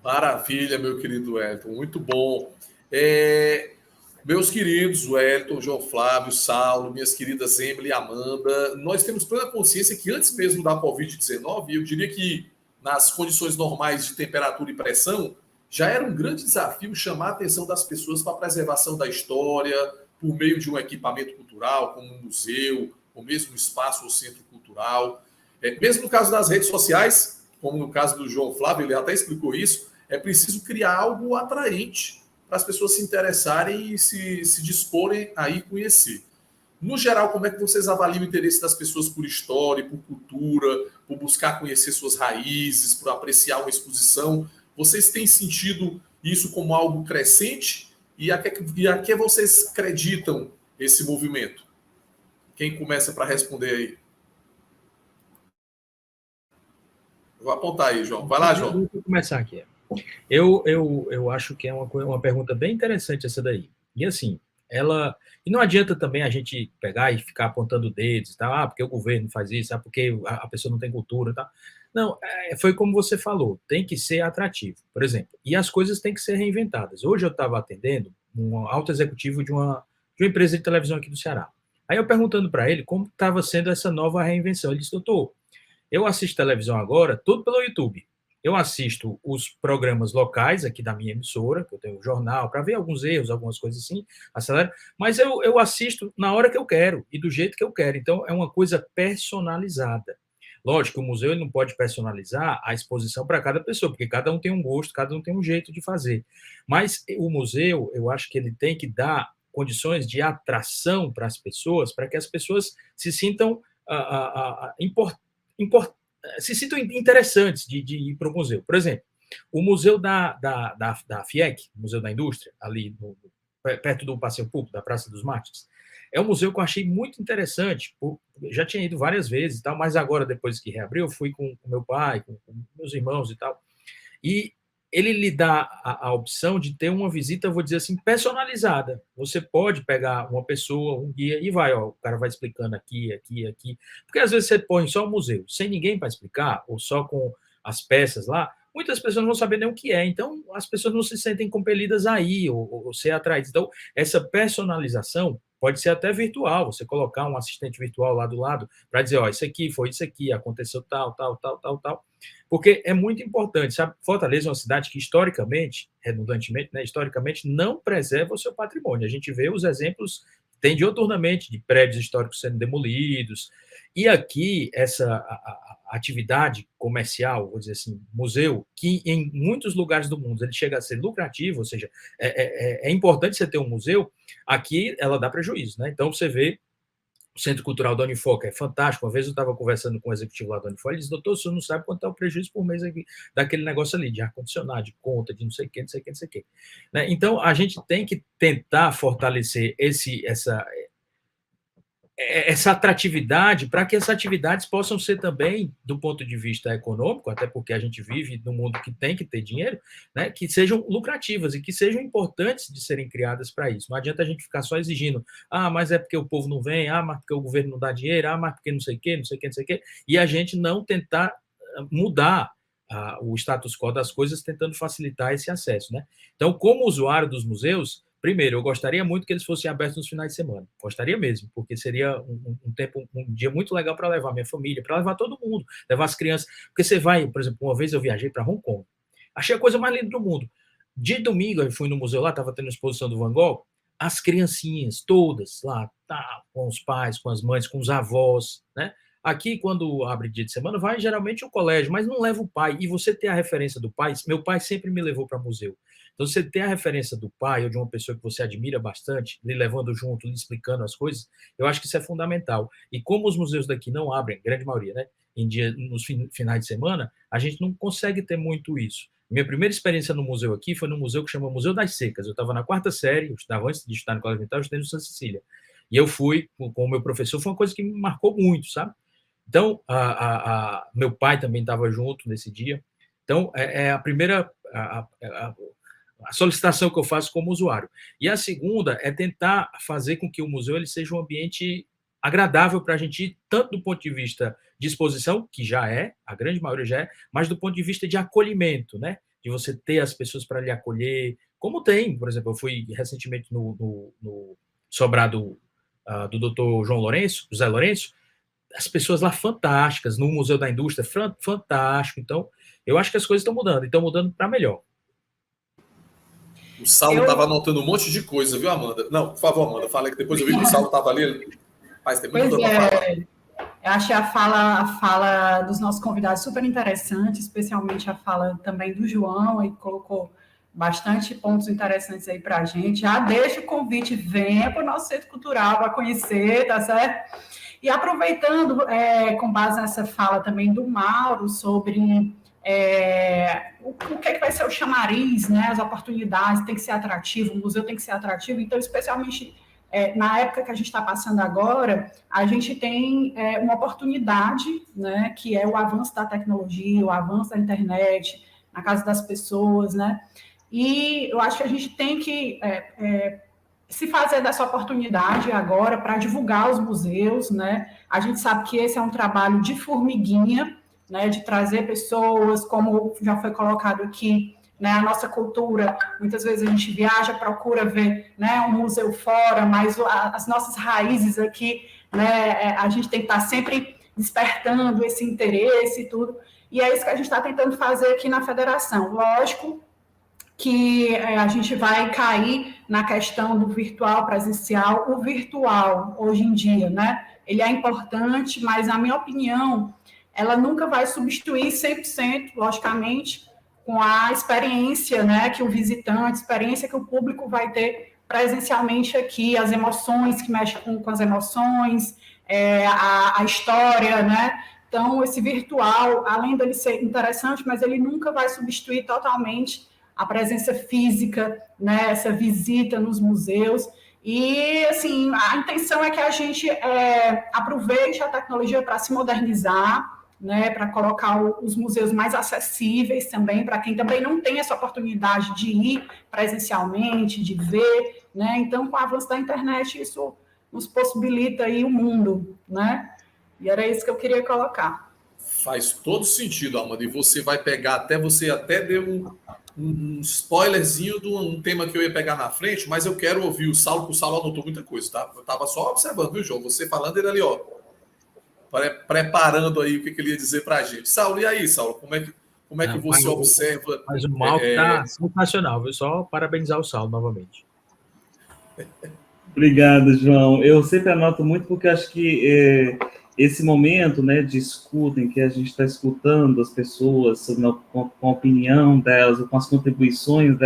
Maravilha, meu querido Wellington, muito bom. Meus queridos Wellington, João Flávio, Saulo, minhas queridas Emily e Amanda, nós temos plena consciência que antes mesmo da Covid-19, eu diria que nas condições normais de temperatura e pressão, já era um grande desafio chamar a atenção das pessoas para a preservação da história, por meio de um equipamento cultural, como um museu, ou mesmo um espaço ou centro cultural. Mesmo no caso das redes sociais, como no caso do João Flávio, ele até explicou isso, é preciso criar algo atraente para as pessoas se interessarem e se disporem a ir conhecer. No geral, como é que vocês avaliam o interesse das pessoas por história, por cultura, por buscar conhecer suas raízes, por apreciar uma exposição? Vocês têm sentido isso como algo crescente? E a que vocês acreditam esse movimento? Quem começa para responder aí? Vou apontar aí, João. Vai lá, João. Vou começar aqui. Eu acho que é uma pergunta bem interessante essa daí. E assim, e não adianta também a gente pegar e ficar apontando dedos, tá? Porque o governo faz isso, porque a pessoa não tem cultura, tá? Não, foi como você falou, tem que ser atrativo, por exemplo. E as coisas têm que ser reinventadas. Hoje eu estava atendendo um alto executivo de uma empresa de televisão aqui do Ceará. Aí eu perguntando para ele como estava sendo essa nova reinvenção. Ele disse, doutor, eu assisto televisão agora, tudo pelo YouTube. Eu assisto os programas locais aqui da minha emissora, que eu tenho o jornal, para ver alguns erros, algumas coisas assim, acelero, mas eu assisto na hora que eu quero e do jeito que eu quero. Então, é uma coisa personalizada. Lógico, o museu ele não pode personalizar a exposição para cada pessoa, porque cada um tem um gosto, cada um tem um jeito de fazer. Mas o museu, eu acho que ele tem que dar condições de atração para as pessoas, para que as pessoas se sintam se sintam interessantes de ir para o museu. Por exemplo, o museu da FIEC, Museu da Indústria, ali perto do Passeio Público, da Praça dos Mártires. É um museu que eu achei muito interessante, já tinha ido várias vezes e tal, mas agora, depois que reabriu, eu fui com meu pai, com meus irmãos e tal, e ele lhe dá a opção de ter uma visita, vou dizer assim, personalizada. Você pode pegar uma pessoa, um guia, e vai, ó, o cara vai explicando aqui, aqui, aqui. Porque às vezes você põe só o museu, sem ninguém para explicar, ou só com as peças lá, muitas pessoas não vão saber nem o que é. Então, as pessoas não se sentem compelidas a ir ou ser atraídas. Então, essa personalização pode ser até virtual, você colocar um assistente virtual lá do lado para dizer, ó, isso aqui, foi isso aqui, aconteceu tal, tal, tal, tal, tal. Porque é muito importante, sabe? Fortaleza é uma cidade que, historicamente, redundantemente, né, historicamente, não preserva o seu patrimônio. A gente vê os exemplos, tem dioturnamente, de prédios históricos sendo demolidos. E aqui, essa atividade comercial, vou dizer assim, museu, que em muitos lugares do mundo ele chega a ser lucrativo, ou seja, é importante você ter um museu, aqui ela dá prejuízo, né? Então, você vê o Centro Cultural da Unifoca, é fantástico. Uma vez eu estava conversando com o executivo lá da Unifoca, ele disse, doutor, o senhor não sabe quanto é o prejuízo por mês aqui, daquele negócio ali, de ar-condicionado, de conta, de não sei o quê, não sei o quê, não sei o quê. Né? Então, a gente tem que tentar fortalecer essa atratividade para que essas atividades possam ser também, do ponto de vista econômico, até porque a gente vive num mundo que tem que ter dinheiro, né, que sejam lucrativas e que sejam importantes de serem criadas para isso. Não adianta a gente ficar só exigindo, mas é porque o povo não vem, mas porque o governo não dá dinheiro, mas porque não sei o quê, não sei o quê, não sei o quê, e a gente não tentar mudar o status quo das coisas, tentando facilitar esse acesso. Né? Então, como usuário dos museus, primeiro, eu gostaria muito que eles fossem abertos nos finais de semana. Gostaria mesmo, porque seria um dia muito legal para levar minha família, para levar todo mundo, levar as crianças. Porque você vai, por exemplo, uma vez eu viajei para Hong Kong. Achei a coisa mais linda do mundo. De domingo, eu fui no museu lá, estava tendo exposição do Van Gogh, as criancinhas todas lá, com os pais, com as mães, com os avós, né? Aqui, quando abre dia de semana, vai geralmente o colégio, mas não leva o pai. E você ter a referência do pai, meu pai sempre me levou para museu. Então, você ter a referência do pai ou de uma pessoa que você admira bastante, lhe levando junto, lhe explicando as coisas, eu acho que isso é fundamental. E como os museus daqui não abrem, grande maioria, né, nos finais de semana, a gente não consegue ter muito isso. Minha primeira experiência no museu aqui foi no museu que chama Museu das Secas. Eu estava na 4ª série, eu estava antes de estar no Colégio Militar, eu estudei no Santa Cecília. E eu fui com o meu professor, foi uma coisa que me marcou muito, sabe? Então, meu pai também estava junto nesse dia. Então, é a primeira... a solicitação que eu faço como usuário. E a segunda é tentar fazer com que o museu ele seja um ambiente agradável para a gente ir, tanto do ponto de vista de exposição, que já é, a grande maioria já é, mas do ponto de vista de acolhimento, né? De você ter as pessoas para lhe acolher, como tem, por exemplo, eu fui recentemente no sobrado do doutor João Lourenço, José Lourenço, as pessoas lá fantásticas, no Museu da Indústria, fantástico. Então, eu acho que as coisas estão mudando para melhor. O Saulo estava anotando um monte de coisa, viu, Amanda? Não, por favor, Amanda, fala que depois eu vi que o Saulo estava ali. Mas tem muita coisa para falar. Eu achei a fala dos nossos convidados super interessante, especialmente a fala também do João, aí colocou bastante pontos interessantes aí para a gente. Já deixa o convite, venha para o nosso Centro Cultural para conhecer, tá certo? E aproveitando, com base nessa fala também do Mauro sobre o que é que vai ser o chamariz, né? As oportunidades, tem que ser atrativo, o museu tem que ser atrativo, então, especialmente na época que a gente está passando agora, a gente tem uma oportunidade, né? Que é o avanço da tecnologia, o avanço da internet na casa das pessoas, né? E eu acho que a gente tem que se fazer dessa oportunidade agora para divulgar os museus, né? A gente sabe que esse é um trabalho de formiguinha, né? De trazer pessoas, como já foi colocado aqui, né? A nossa cultura, muitas vezes a gente viaja, procura ver, né, um museu fora, mas as nossas raízes aqui, né? A gente tem que estar sempre despertando esse interesse e tudo, e é isso que a gente está tentando fazer aqui na Federação. Lógico que a gente vai cair na questão do virtual presencial. O virtual, hoje em dia, né, ele é importante, mas, na minha opinião, ela nunca vai substituir 100%, logicamente, com a experiência, né, que o visitante, a experiência que o público vai ter presencialmente aqui, as emoções, que mexem com as emoções, a história, né? Então, esse virtual, além dele ser interessante, mas ele nunca vai substituir totalmente a presença física, né, essa visita nos museus. E, assim, a intenção é que a gente aproveite a tecnologia para se modernizar, né, para colocar os museus mais acessíveis também, para quem também não tem essa oportunidade de ir presencialmente, de ver, né? Então, com o avanço da internet, isso nos possibilita aí o mundo, né? E era isso que eu queria colocar. Faz todo sentido, Amanda. E você até deu um spoilerzinho de um tema que eu ia pegar na frente, mas eu quero ouvir o Saulo, porque o Saulo anotou muita coisa, tá? Eu estava só observando, viu, João? Você falando, ele ali, ó, preparando aí o que ele ia dizer para a gente. Saulo, e aí, Saulo, como é que você observa? Mas o mal está sensacional, viu? Só parabenizar o Saulo novamente. Obrigado, João. Eu sempre anoto muito porque acho que esse momento, né, de escuta, em que a gente está escutando as pessoas com a opinião delas, ou com as contribuições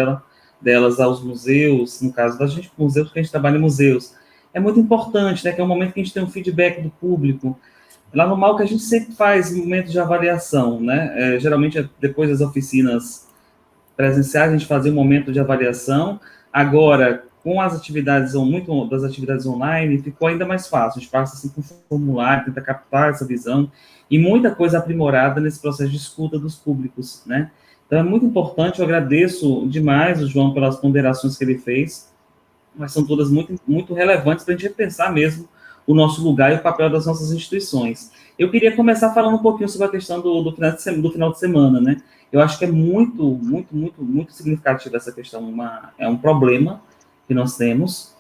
delas aos museus, no caso da gente, museus, porque a gente trabalha em museus, é muito importante, né, que é um momento que a gente tem um feedback do público. Lá no MAU, que a gente sempre faz momentos de avaliação, né, geralmente depois das oficinas presenciais, a gente fazia um momento de avaliação. Agora, com as atividades, muito das atividades online, ficou ainda mais fácil. A gente passa assim com formulário, tenta captar essa visão, e muita coisa aprimorada nesse processo de escuta dos públicos, né? Então, é muito importante, eu agradeço demais o João pelas ponderações que ele fez, mas são todas muito, muito relevantes para a gente repensar mesmo o nosso lugar e o papel das nossas instituições. Eu queria começar falando um pouquinho sobre a questão do final de semana, né? Eu acho que é muito, muito, muito, muito significativa essa questão, é um problema que nós temos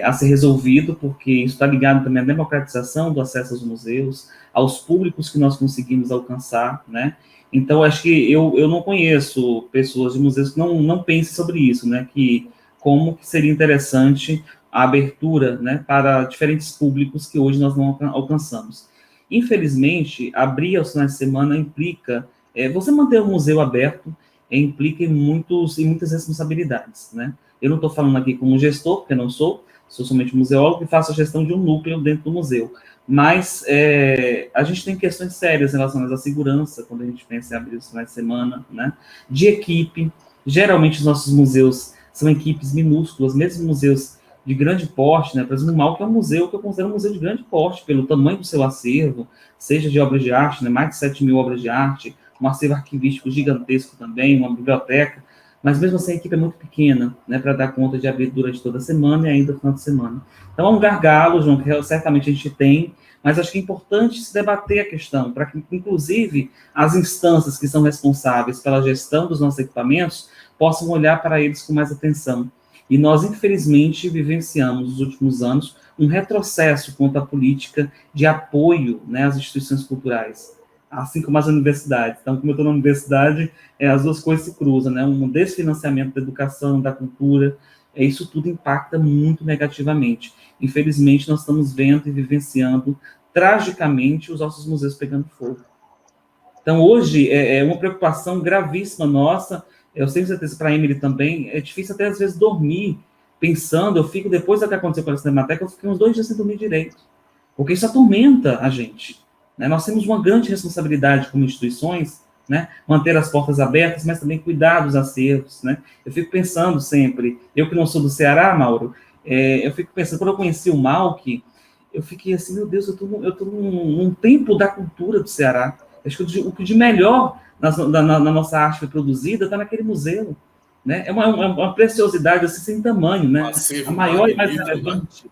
a ser resolvido, porque isso está ligado também à democratização do acesso aos museus, aos públicos que nós conseguimos alcançar, né? Então, acho que eu não conheço pessoas de museus que não pensem sobre isso, né? Que como que seria interessante a abertura, né, para diferentes públicos que hoje nós não alcançamos. Infelizmente, abrir aos finais de semana implica você manter o museu aberto implica em muitas responsabilidades, né? Eu não estou falando aqui como gestor, porque não sou somente museólogo e faço a gestão de um núcleo dentro do museu. Mas a gente tem questões sérias relacionadas à segurança, quando a gente pensa em abrir os finais de semana, né? De equipe. Geralmente, os nossos museus são equipes minúsculas, mesmo museus de grande porte, né? Por exemplo, o MAU, que é um museu que eu considero um museu de grande porte, pelo tamanho do seu acervo, seja de obras de arte, né? Mais de 7.000 obras de arte, um acervo arquivístico gigantesco também, uma biblioteca, mas mesmo assim a equipe é muito pequena, né, para dar conta de abrir durante toda a semana e ainda no final de semana. Então é um gargalo, João, que certamente a gente tem, mas acho que é importante se debater a questão, para que, inclusive, as instâncias que são responsáveis pela gestão dos nossos equipamentos possam olhar para eles com mais atenção. E nós, infelizmente, vivenciamos, nos últimos anos, um retrocesso quanto à política de apoio, né, às instituições culturais, assim como as universidades. Então, como eu estou na universidade, as duas coisas se cruzam, né? Um desfinanciamento da educação, da cultura, isso tudo impacta muito negativamente. Infelizmente, nós estamos vendo e vivenciando, tragicamente, os nossos museus pegando fogo. Então, hoje, é uma preocupação gravíssima nossa, eu tenho certeza para a Emily também, é difícil até, às vezes, dormir, pensando, eu fico, depois do que aconteceu com a Cinemateca, eu fiquei uns 2 dias sem dormir direito, porque isso atormenta a gente. Nós temos uma grande responsabilidade como instituições, né, manter as portas abertas, mas também cuidar dos acervos, né? Eu fico pensando sempre, eu que não sou do Ceará, Mauro, eu fico pensando, quando eu conheci o Malc, eu fiquei assim, meu Deus, eu tô num tempo da cultura do Ceará. Acho que o que de melhor na nossa arte foi produzida está naquele museu, né? É uma preciosidade assim, sem tamanho, né? A maior e mais relevante. Né?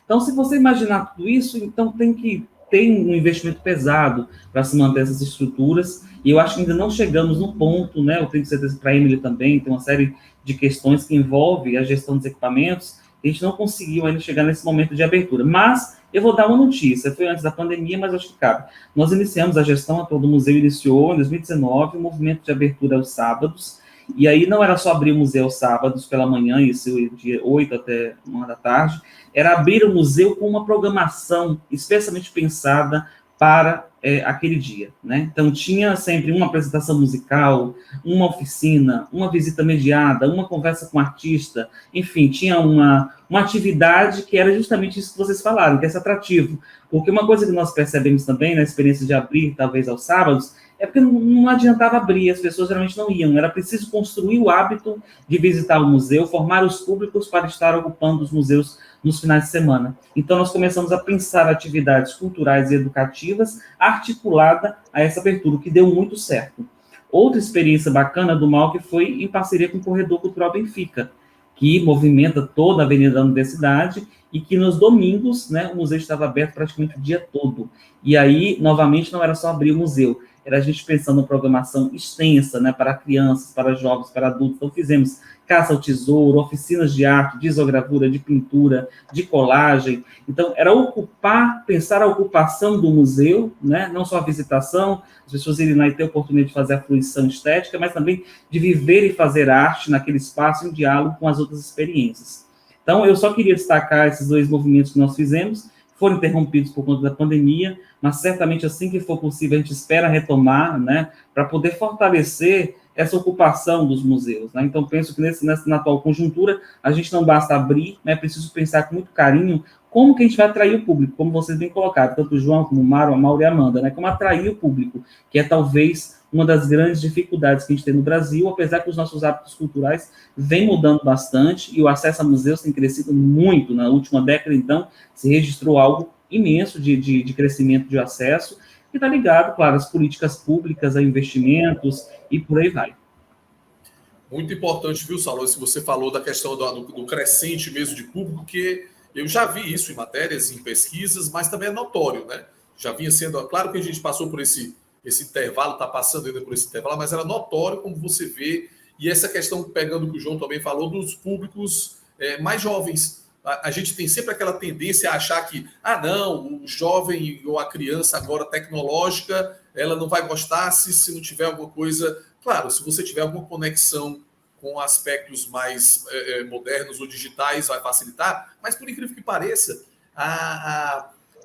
Então, se você imaginar tudo isso, então tem um investimento pesado para se manter essas estruturas, e eu acho que ainda não chegamos no ponto, né? Eu tenho certeza para a Emily também, tem uma série de questões que envolvem a gestão dos equipamentos, a gente não conseguiu ainda chegar nesse momento de abertura. Mas eu vou dar uma notícia, foi antes da pandemia, mas acho que cabe. Nós iniciamos a gestão atual do museu, iniciou em 2019 o movimento de abertura aos sábados, e aí não era só abrir o museu aos sábados pela manhã, isso dia 8 até 1 da tarde, era abrir o museu com uma programação especialmente pensada para aquele dia, né? Então, tinha sempre uma apresentação musical, uma oficina, uma visita mediada, uma conversa com o artista, enfim, tinha uma atividade que era justamente isso que vocês falaram, que é esse atrativo. Porque uma coisa que nós percebemos também na experiência de abrir, talvez aos sábados, é porque não adiantava abrir, as pessoas geralmente não iam, era preciso construir o hábito de visitar o museu, formar os públicos para estar ocupando os museus nos finais de semana. Então, nós começamos a pensar atividades culturais e educativas articulada a essa abertura, o que deu muito certo. Outra experiência bacana do MAU que foi em parceria com o Corredor Cultural Benfica, que movimenta toda a Avenida da Universidade e que nos domingos, né, o museu estava aberto praticamente o dia todo. E aí, novamente, não era só abrir o museu, era a gente pensando em programação extensa, né, para crianças, para jovens, para adultos. Então, fizemos caça ao tesouro, oficinas de arte, de isogravura, de pintura, de colagem. Então, era pensar a ocupação do museu, né? Não só a visitação, as pessoas irem lá e ter a oportunidade de fazer a fruição estética, mas também de viver e fazer arte naquele espaço em diálogo com as outras experiências. Então, eu só queria destacar esses 2 movimentos que nós fizemos, foram interrompidos por conta da pandemia, mas certamente assim que for possível a gente espera retomar, né, para poder fortalecer essa ocupação dos museus, né? Então, penso que na atual conjuntura, a gente não basta abrir, né? É preciso pensar com muito carinho como que a gente vai atrair o público, como vocês bem colocaram, tanto o João como o Mauro e a Amanda, né? Como atrair o público, que é talvez uma das grandes dificuldades que a gente tem no Brasil, apesar que os nossos hábitos culturais vêm mudando bastante e o acesso a museus tem crescido muito. Na última década, então, se registrou algo imenso de crescimento de acesso, que está ligado, claro, às políticas públicas, a investimentos e por aí vai. Muito importante, viu, Saulo, se você falou da questão do crescente mesmo de público, que eu já vi isso em matérias, em pesquisas, mas também é notório, né? Já vinha sendo, claro que a gente passou por esse intervalo, está passando ainda por esse intervalo, mas era notório como você vê, e essa questão, pegando o que o João também falou, dos públicos mais jovens. A gente tem sempre aquela tendência a achar que, não, o jovem ou a criança agora tecnológica, ela não vai gostar se não tiver alguma coisa. Claro, se você tiver alguma conexão com aspectos mais modernos ou digitais, vai facilitar, mas por incrível que pareça,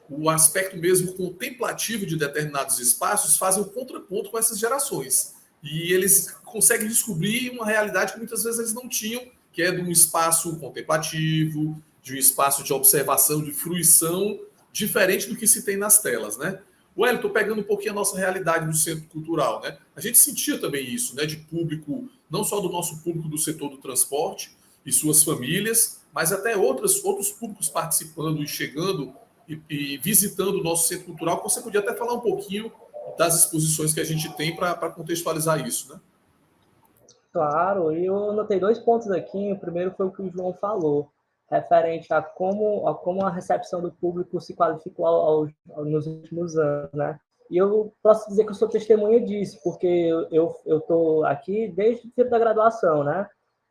o aspecto mesmo contemplativo de determinados espaços fazem um contraponto com essas gerações. E eles conseguem descobrir uma realidade que muitas vezes eles não tinham, que é de um espaço contemplativo, de um espaço de observação, de fruição, diferente do que se tem nas telas, né? Wellington, pegando um pouquinho a nossa realidade no centro cultural, né? A gente sentia também isso, né? De público, não só do nosso público do setor do transporte e suas famílias, mas até outros públicos participando e chegando e visitando o nosso centro cultural. Você podia até falar um pouquinho das exposições que a gente tem para contextualizar isso, né? Claro, e eu notei 2 pontos aqui. O primeiro foi o que o João falou, referente a como a recepção do público se qualificou nos últimos anos, né? E eu posso dizer que eu sou testemunha disso, porque eu estou aqui desde o tempo da graduação, né?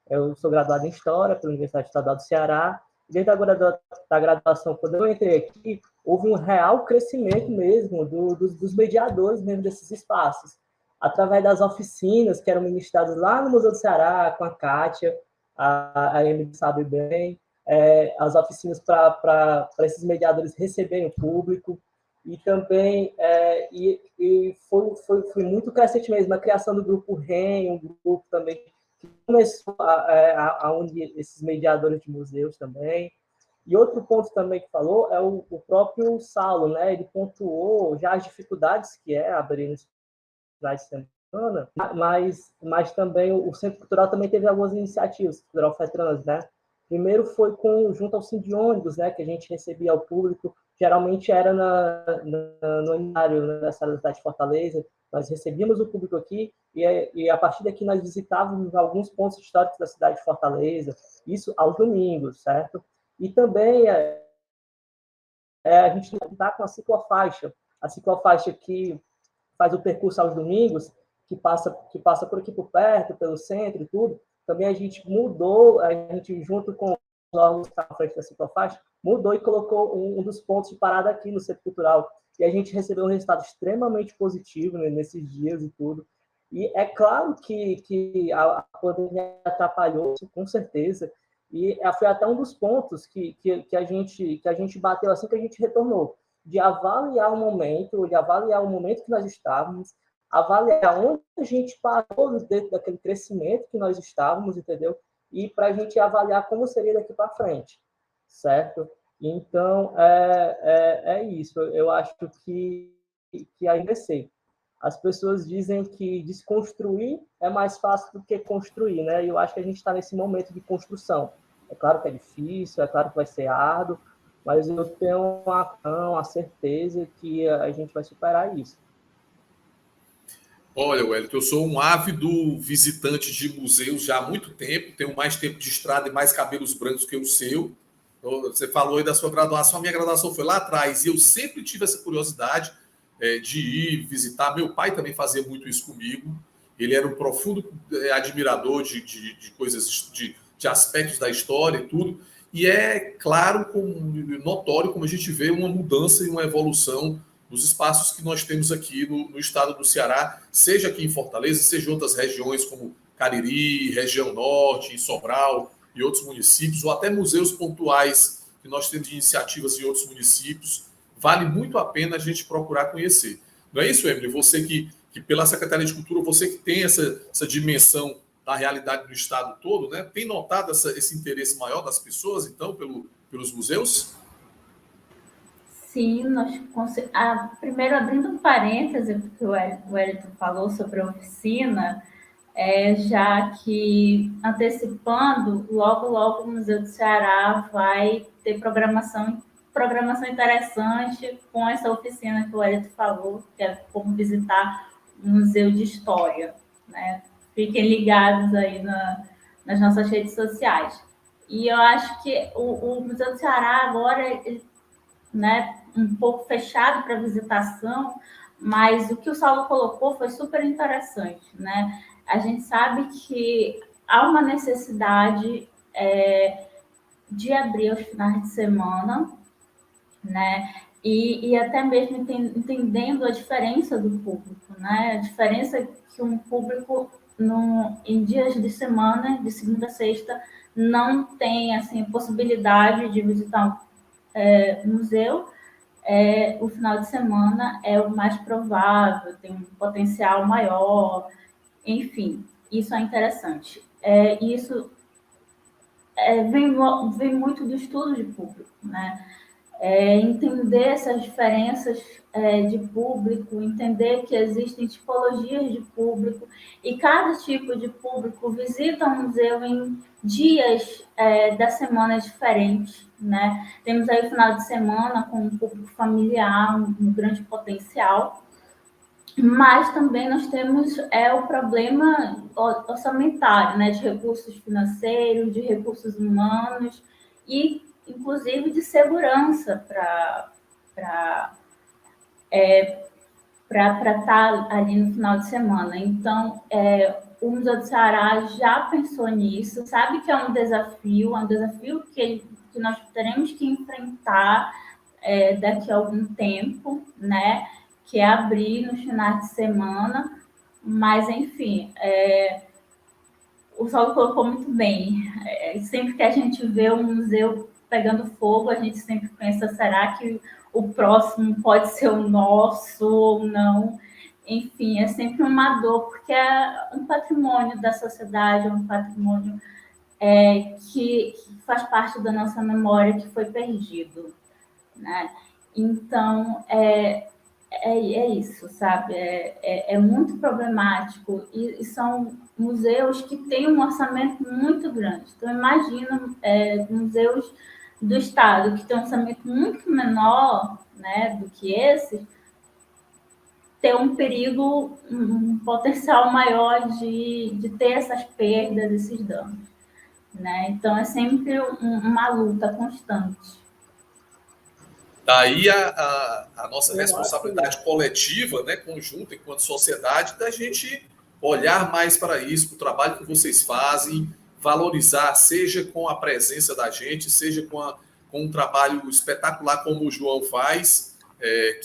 Eu sou graduado em História pela Universidade Estadual do Ceará. Desde a graduação, quando eu entrei aqui, houve um real crescimento mesmo dos mediadores mesmo desses espaços, através das oficinas que eram ministradas lá no Museu do Ceará, com a Kátia, a Emily sabe bem, as oficinas para esses mediadores receberem o público, e também foi muito crescente mesmo a criação do grupo REM, um grupo também que começou a unir esses mediadores de museus também. E outro ponto também que falou é o próprio Saulo, né? Ele pontuou já as dificuldades que abrir nos finais de semana, mas também o Centro Cultural também teve algumas iniciativas, Cultural FETRANS, né? Primeiro foi junto ao Cine de ônibus, né, que a gente recebia ao público, geralmente era no horário da cidade de Fortaleza, nós recebíamos o público aqui e a partir daqui nós visitávamos alguns pontos históricos da cidade de Fortaleza, isso aos domingos, certo? E também a gente está com a ciclofaixa que faz o percurso aos domingos, que passa por aqui por perto, pelo centro e tudo. Também a gente mudou, a gente junto com os órgãos que estão à frente da ciclofaixa, mudou e colocou um dos pontos de parada aqui no Centro Cultural. E a gente recebeu um resultado extremamente positivo, né, nesses dias e tudo. E é claro que a pandemia atrapalhou, com certeza, e foi até um dos pontos que a gente bateu assim que a gente retornou. de avaliar o momento, que nós estávamos, avaliar onde a gente parou dentro daquele crescimento que nós estávamos, entendeu? E para a gente avaliar como seria daqui para frente, certo? Então, é isso. Eu acho que ainda sei. As pessoas dizem que desconstruir é mais fácil do que construir, né? E eu acho que a gente está nesse momento de construção. É claro que é difícil, é claro que vai ser árduo, mas eu tenho a certeza que a gente vai superar isso. Olha, Wellington, eu sou um ávido visitante de museus já há muito tempo, tenho mais tempo de estrada e mais cabelos brancos que o seu. Você falou aí da sua graduação, a minha graduação foi lá atrás, e eu sempre tive essa curiosidade de ir visitar. Meu pai também fazia muito isso comigo. Ele era um profundo admirador de coisas, de aspectos da história e tudo. E é claro, notório, como a gente vê uma mudança e uma evolução nos espaços que nós temos aqui no estado do Ceará, seja aqui em Fortaleza, seja em outras regiões como Cariri, região norte, em Sobral e outros municípios, ou até museus pontuais que nós temos de iniciativas em outros municípios. Vale muito a pena a gente procurar conhecer. Não é isso, Emily? Você que pela Secretaria de Cultura, você que tem essa dimensão da realidade do estado todo, né? Tem notado esse interesse maior das pessoas, então, pelos museus? Sim, primeiro abrindo um parêntese, porque o Wellington falou sobre a oficina, já que antecipando, logo o Museu do Ceará vai ter programação interessante com essa oficina que o Wellington falou, que é como visitar um museu de história, né? Fiquem ligados aí nas nossas redes sociais. E eu acho que o Museu do Ceará agora, né, um pouco fechado para visitação, mas o que o Saulo colocou foi super interessante, né? A gente sabe que há uma necessidade de abrir aos finais de semana, né? E até mesmo entendendo a diferença do público, né? A diferença que um público em dias de semana, de segunda a sexta, não tem assim possibilidade de visitar um museu. O final de semana é o mais provável, tem um potencial maior, enfim, isso é interessante. Isso vem muito do estudo de público, né? Entender essas diferenças de público, entender que existem tipologias de público e cada tipo de público visita um museu em dias da semana diferentes, né? Temos aí o final de semana com um público familiar, um grande potencial, mas também nós temos o problema orçamentário, né? De recursos financeiros, de recursos humanos e inclusive de segurança para estar ali no final de semana. Então, o Museu do Ceará já pensou nisso, sabe que é um desafio que nós teremos que enfrentar daqui a algum tempo, né? Que é abrir nos finais de semana, mas, enfim, o Saulo colocou muito bem. Sempre que a gente vê um museu pegando fogo, a gente sempre pensa, será que o próximo pode ser o nosso ou não? Enfim, é sempre uma dor, porque é um patrimônio da sociedade, é um patrimônio que faz parte da nossa memória, que foi perdido, né? Então, isso, sabe? É muito problemático e são museus que têm um orçamento muito grande. Então, imagina museus do Estado que têm um orçamento muito menor, né, do que esse, ter um perigo, um potencial maior de ter essas perdas, esses danos, né? Então, é sempre uma luta constante. Daí a nossa responsabilidade coletiva, né, conjunta, enquanto sociedade, da gente olhar mais para isso, para o trabalho que vocês fazem, valorizar, seja com a presença da gente, seja com um trabalho espetacular como o João faz,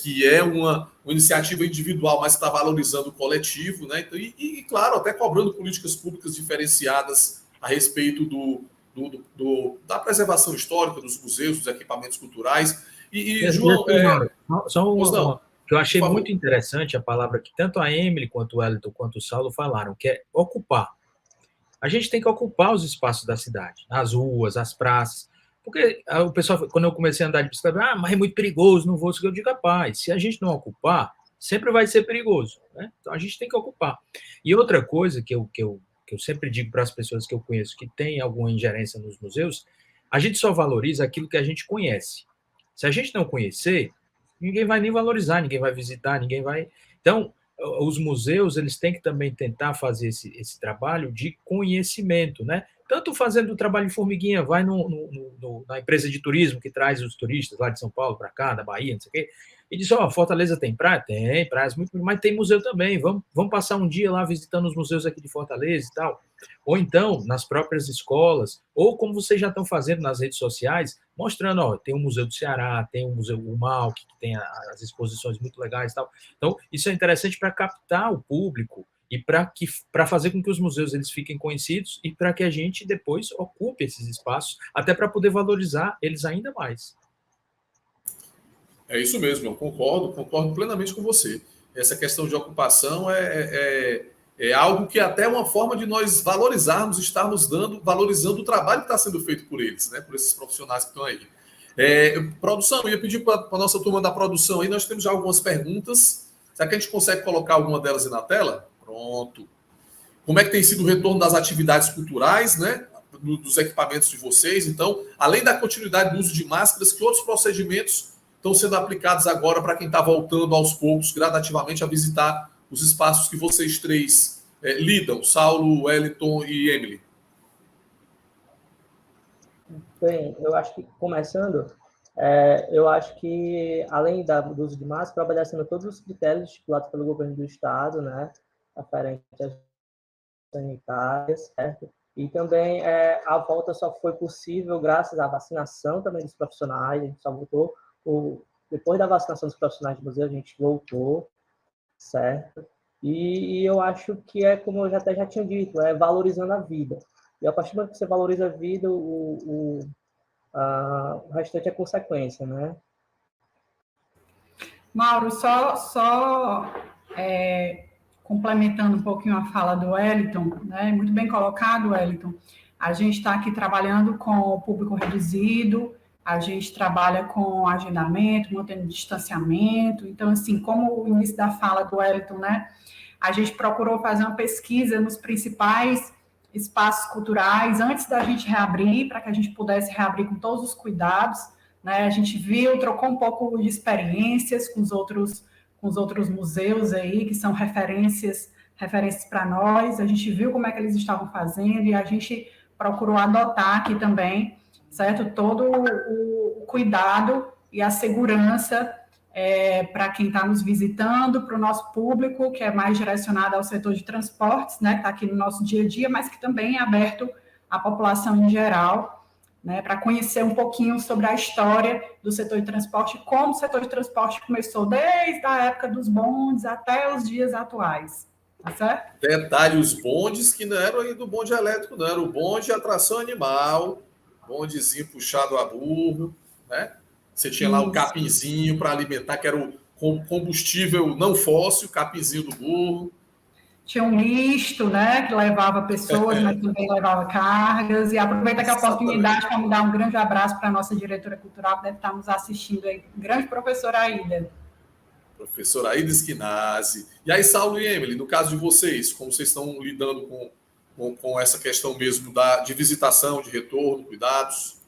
que é uma iniciativa individual, mas está valorizando o coletivo, né? E, claro, até cobrando políticas públicas diferenciadas a respeito da preservação histórica dos museus, dos equipamentos culturais. João, que eu achei muito interessante a palavra que tanto a Emily, quanto o Wellington, quanto o Saulo falaram, que é ocupar. A gente tem que ocupar os espaços da cidade, as ruas, as praças, porque o pessoal, quando eu comecei a andar de bicicleta, mas é muito perigoso, não vou, eu digo, rapaz, se a gente não ocupar, sempre vai ser perigoso, né? Então a gente tem que ocupar. E outra coisa que eu sempre digo para as pessoas que eu conheço que têm alguma ingerência nos museus, a gente só valoriza aquilo que a gente conhece. Se a gente não conhecer, ninguém vai nem valorizar, ninguém vai visitar, ninguém vai... Então, os museus, eles têm que também tentar fazer esse trabalho de conhecimento, né? Tanto fazendo o trabalho de formiguinha, vai na empresa de turismo que traz os turistas lá de São Paulo para cá, da Bahia, não sei o quê, e diz, Fortaleza tem praia? Tem praias muito, mas tem museu também, vamos passar um dia lá visitando os museus aqui de Fortaleza e tal. Ou então, nas próprias escolas, ou como vocês já estão fazendo nas redes sociais, mostrando, tem o Museu do Ceará, tem o Museu Umal, que tem as exposições muito legais e tal. Então, isso é interessante para captar o público e para fazer com que os museus eles fiquem conhecidos e para que a gente depois ocupe esses espaços, até para poder valorizar eles ainda mais. É isso mesmo, eu concordo plenamente com você. Essa questão de ocupação é algo que até é uma forma de nós valorizarmos, estarmos valorizando o trabalho que está sendo feito por eles, né? Por esses profissionais que estão aí. Produção, eu ia pedir para a nossa turma da produção aí, nós temos já algumas perguntas. Será que a gente consegue colocar alguma delas aí na tela? Pronto. Como é que tem sido o retorno das atividades culturais, né? Dos equipamentos de vocês? Então, além da continuidade do uso de máscaras, que outros procedimentos estão sendo aplicados agora para quem está voltando aos poucos, gradativamente, a visitar os espaços que vocês três lidam, Saulo, Wellington e Emily? Bem, eu acho que, começando, eu acho que, além do uso de máscara, obedecendo todos os critérios estipulados pelo governo do Estado, né, referente às sanitárias, certo? E também a volta só foi possível graças à vacinação também dos profissionais, a gente só voltou, depois da vacinação dos profissionais de museu, a gente voltou, certo? E eu acho que como eu já tinha dito, valorizando a vida. E a partir do momento que você valoriza a vida, o restante é consequência, né? Mauro, só complementando um pouquinho a fala do Wellington, né? Muito bem colocado, Wellington. A gente está aqui trabalhando com o público reduzido, a gente trabalha com agendamento, mantendo distanciamento. Então, assim, como o início da fala do Wellington, né? A gente procurou fazer uma pesquisa nos principais espaços culturais antes da gente reabrir, para que a gente pudesse reabrir com todos os cuidados, né? A gente viu, trocou um pouco de experiências com os outros museus aí, que são referências para nós. A gente viu como é que eles estavam fazendo e a gente procurou adotar aqui também, certo? Todo o cuidado e a segurança para quem está nos visitando, para o nosso público, que é mais direcionado ao setor de transportes, né, que está aqui no nosso dia a dia, mas que também é aberto à população em geral, né, para conhecer um pouquinho sobre a história do setor de transporte, como o setor de transporte começou desde a época dos bondes até os dias atuais. Tá certo? Detalhe, os bondes que não eram aí do bonde elétrico, não, era o bonde de atração animal, bondezinho puxado a burro, né? Você tinha lá o capinzinho para alimentar, que era o combustível não fóssil, o capinzinho do burro. Tinha um misto, né, que levava pessoas, mas também levava cargas. E aproveita aqui a oportunidade para dar um grande abraço para a nossa diretora cultural, que deve estar nos assistindo aí, grande professora Aida. Professora Aida Esquinazzi. E aí, Saulo e Emily, no caso de vocês, como vocês estão lidando com essa questão mesmo de visitação, de retorno, cuidados?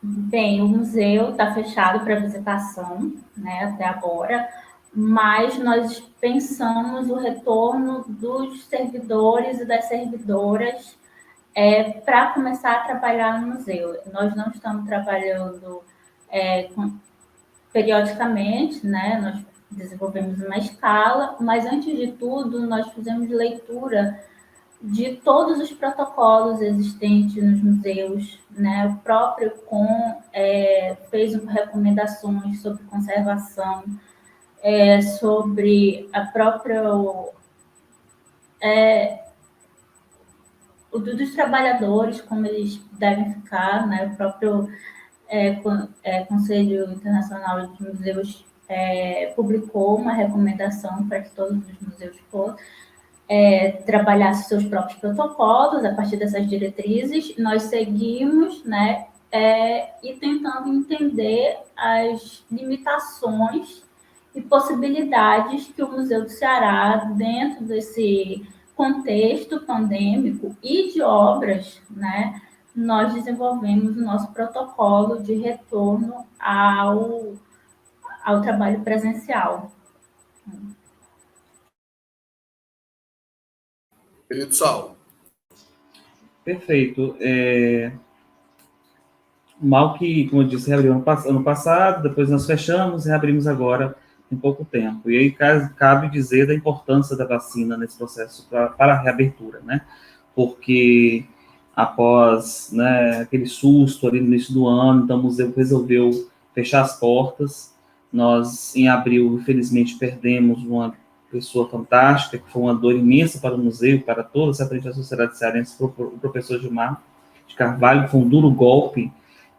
Bem, o museu está fechado para visitação, né, até agora, mas nós pensamos o retorno dos servidores e das servidoras para começar a trabalhar no museu. Nós não estamos trabalhando periodicamente, né, nós desenvolvemos uma escala, mas antes de tudo nós fizemos leitura de todos os protocolos existentes nos museus, né? O próprio COM fez recomendações sobre conservação, sobre a própria dos trabalhadores, como eles devem ficar, né? O próprio Conselho Internacional de Museus publicou uma recomendação para que todos os museus trabalhassem seus próprios protocolos a partir dessas diretrizes. Nós seguimos, né? E tentando entender as limitações e possibilidades que o Museu do Ceará, dentro desse contexto pandêmico e de obras, né, nós desenvolvemos o nosso protocolo de retorno ao trabalho presencial. Querido Saulo. Perfeito. Mal que, como eu disse, reabriu ano passado, depois nós fechamos e reabrimos agora em pouco tempo. E aí cabe dizer da importância da vacina nesse processo para a reabertura, né? Porque após, né, aquele susto ali no início do ano, então o museu resolveu fechar as portas. Nós, em abril, infelizmente, perdemos uma pessoa fantástica, que foi uma dor imensa para o museu, para toda a sociedade cearense, o professor Gilmar de Carvalho, que foi um duro golpe.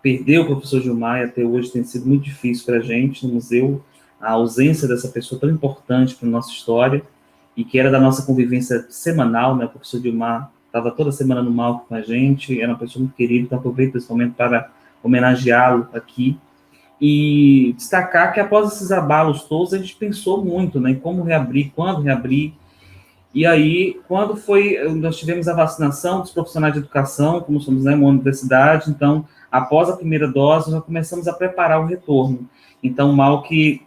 Perdeu o professor Gilmar e até hoje tem sido muito difícil para a gente no museu, a ausência dessa pessoa tão importante para a nossa história e que era da nossa convivência semanal, né? O professor Gilmar estava toda semana no Malco com a gente, era uma pessoa muito querida, então aproveito esse momento para homenageá-lo aqui e destacar que após esses abalos todos a gente pensou muito, né, em como reabrir, quando reabrir. E aí, quando nós tivemos a vacinação dos profissionais de educação, como somos, né, uma universidade, então, após a primeira dose, nós começamos a preparar o retorno. Então, mal que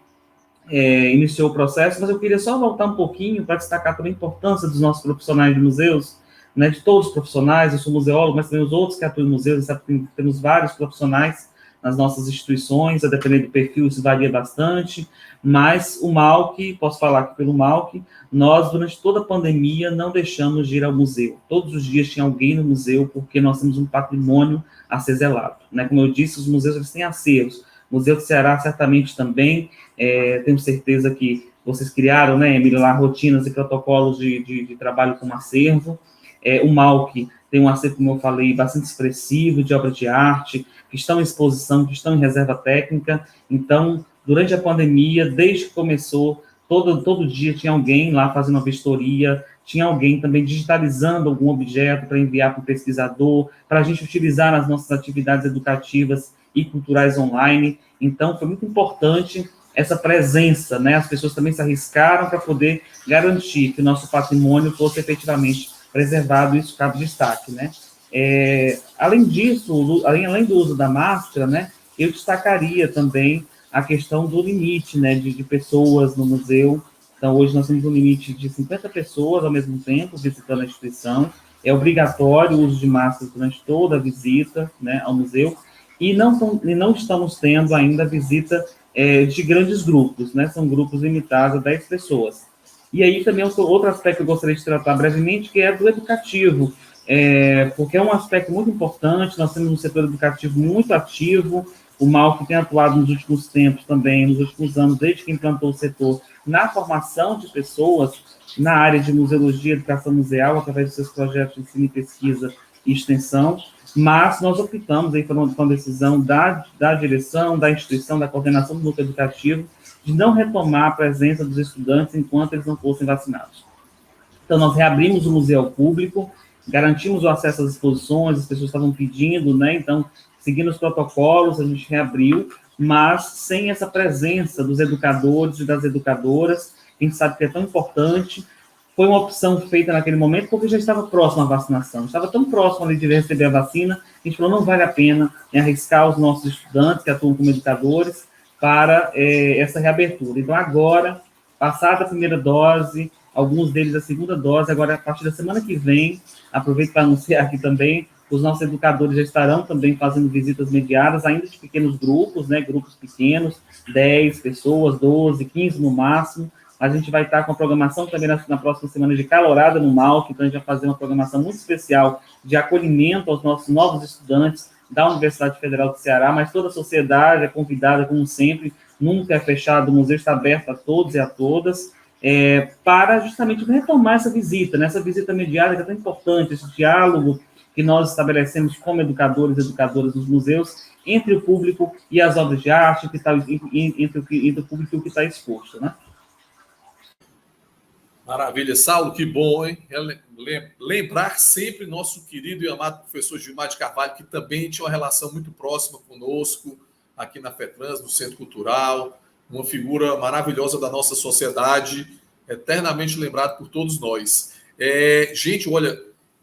iniciou o processo, mas eu queria só voltar um pouquinho para destacar também a importância dos nossos profissionais de museus, né, de todos os profissionais. Eu sou museólogo, mas também os outros que atuam em museus, sabe que temos vários profissionais nas nossas instituições, a depender do perfil, isso varia bastante, mas o Malc, posso falar aqui pelo Malc, nós, durante toda a pandemia, não deixamos de ir ao museu. Todos os dias tinha alguém no museu, porque nós temos um patrimônio a ser zelado, né? Como eu disse, os museus eles têm acervos. O Museu do Ceará, certamente, também, tenho certeza que vocês criaram, né, Emília, lá, rotinas e protocolos de trabalho com acervo. O Malc tem um acervo, como eu falei, bastante expressivo, de obras de arte, que estão em exposição, que estão em reserva técnica. Então, durante a pandemia, desde que começou, todo dia tinha alguém lá fazendo uma vistoria, tinha alguém também digitalizando algum objeto para enviar para o pesquisador, para a gente utilizar nas nossas atividades educativas e culturais online. Então, foi muito importante essa presença, né? As pessoas também se arriscaram para poder garantir que o nosso patrimônio fosse efetivamente preservado, isso cabe destaque, né? Além disso, além do uso da máscara, né, eu destacaria também a questão do limite, né, de pessoas no museu. Então, hoje nós temos um limite de 50 pessoas ao mesmo tempo visitando a instituição. É obrigatório o uso de máscara durante toda a visita, né, ao museu. E não estamos tendo ainda a visita de grandes grupos, né, são grupos limitados a 10 pessoas. E aí também outro aspecto que eu gostaria de tratar brevemente, que é do educativo, porque é um aspecto muito importante. Nós temos um setor educativo muito ativo, o Malc tem atuado nos últimos tempos também, nos últimos anos, desde que implantou o setor, na formação de pessoas na área de museologia e educação museal, através dos seus projetos de ensino e pesquisa e extensão, mas nós optamos, aí, por uma decisão da direção, da instituição, da coordenação do núcleo educativo, de não retomar a presença dos estudantes enquanto eles não fossem vacinados. Então, nós reabrimos o museu ao público, garantimos o acesso às exposições, as pessoas estavam pedindo, né? Então, seguindo os protocolos, a gente reabriu, mas sem essa presença dos educadores e das educadoras, que a gente sabe que é tão importante. Foi uma opção feita naquele momento, porque já estava próximo à vacinação, estava tão próximo ali de receber a vacina, a gente falou, não vale a pena arriscar os nossos estudantes, que atuam como educadores, para essa reabertura. Então, agora, passada a primeira dose, alguns deles a segunda dose, agora, a partir da semana que vem, aproveito para anunciar aqui também, os nossos educadores já estarão também fazendo visitas mediadas, ainda de pequenos grupos, né, grupos pequenos, 10 pessoas, 12, 15 no máximo. A gente vai estar com a programação também na próxima semana de calorada no Malc, então a gente vai fazer uma programação muito especial de acolhimento aos nossos novos estudantes da Universidade Federal do Ceará, mas toda a sociedade é convidada, como sempre, nunca é fechado, o museu está aberto a todos e a todas, para justamente retomar essa visita, né? Essa visita mediada que é tão importante, esse diálogo que nós estabelecemos como educadores e educadoras nos museus, entre o público e as obras de arte, que tá, entre o público e o que está exposto, né? Maravilha, Saulo, que bom, hein? Lembrar sempre nosso querido e amado professor Gilmar de Carvalho, que também tinha uma relação muito próxima conosco, aqui na FETRANS, no Centro Cultural, uma figura maravilhosa da nossa sociedade, eternamente lembrado por todos nós. Gente, olha,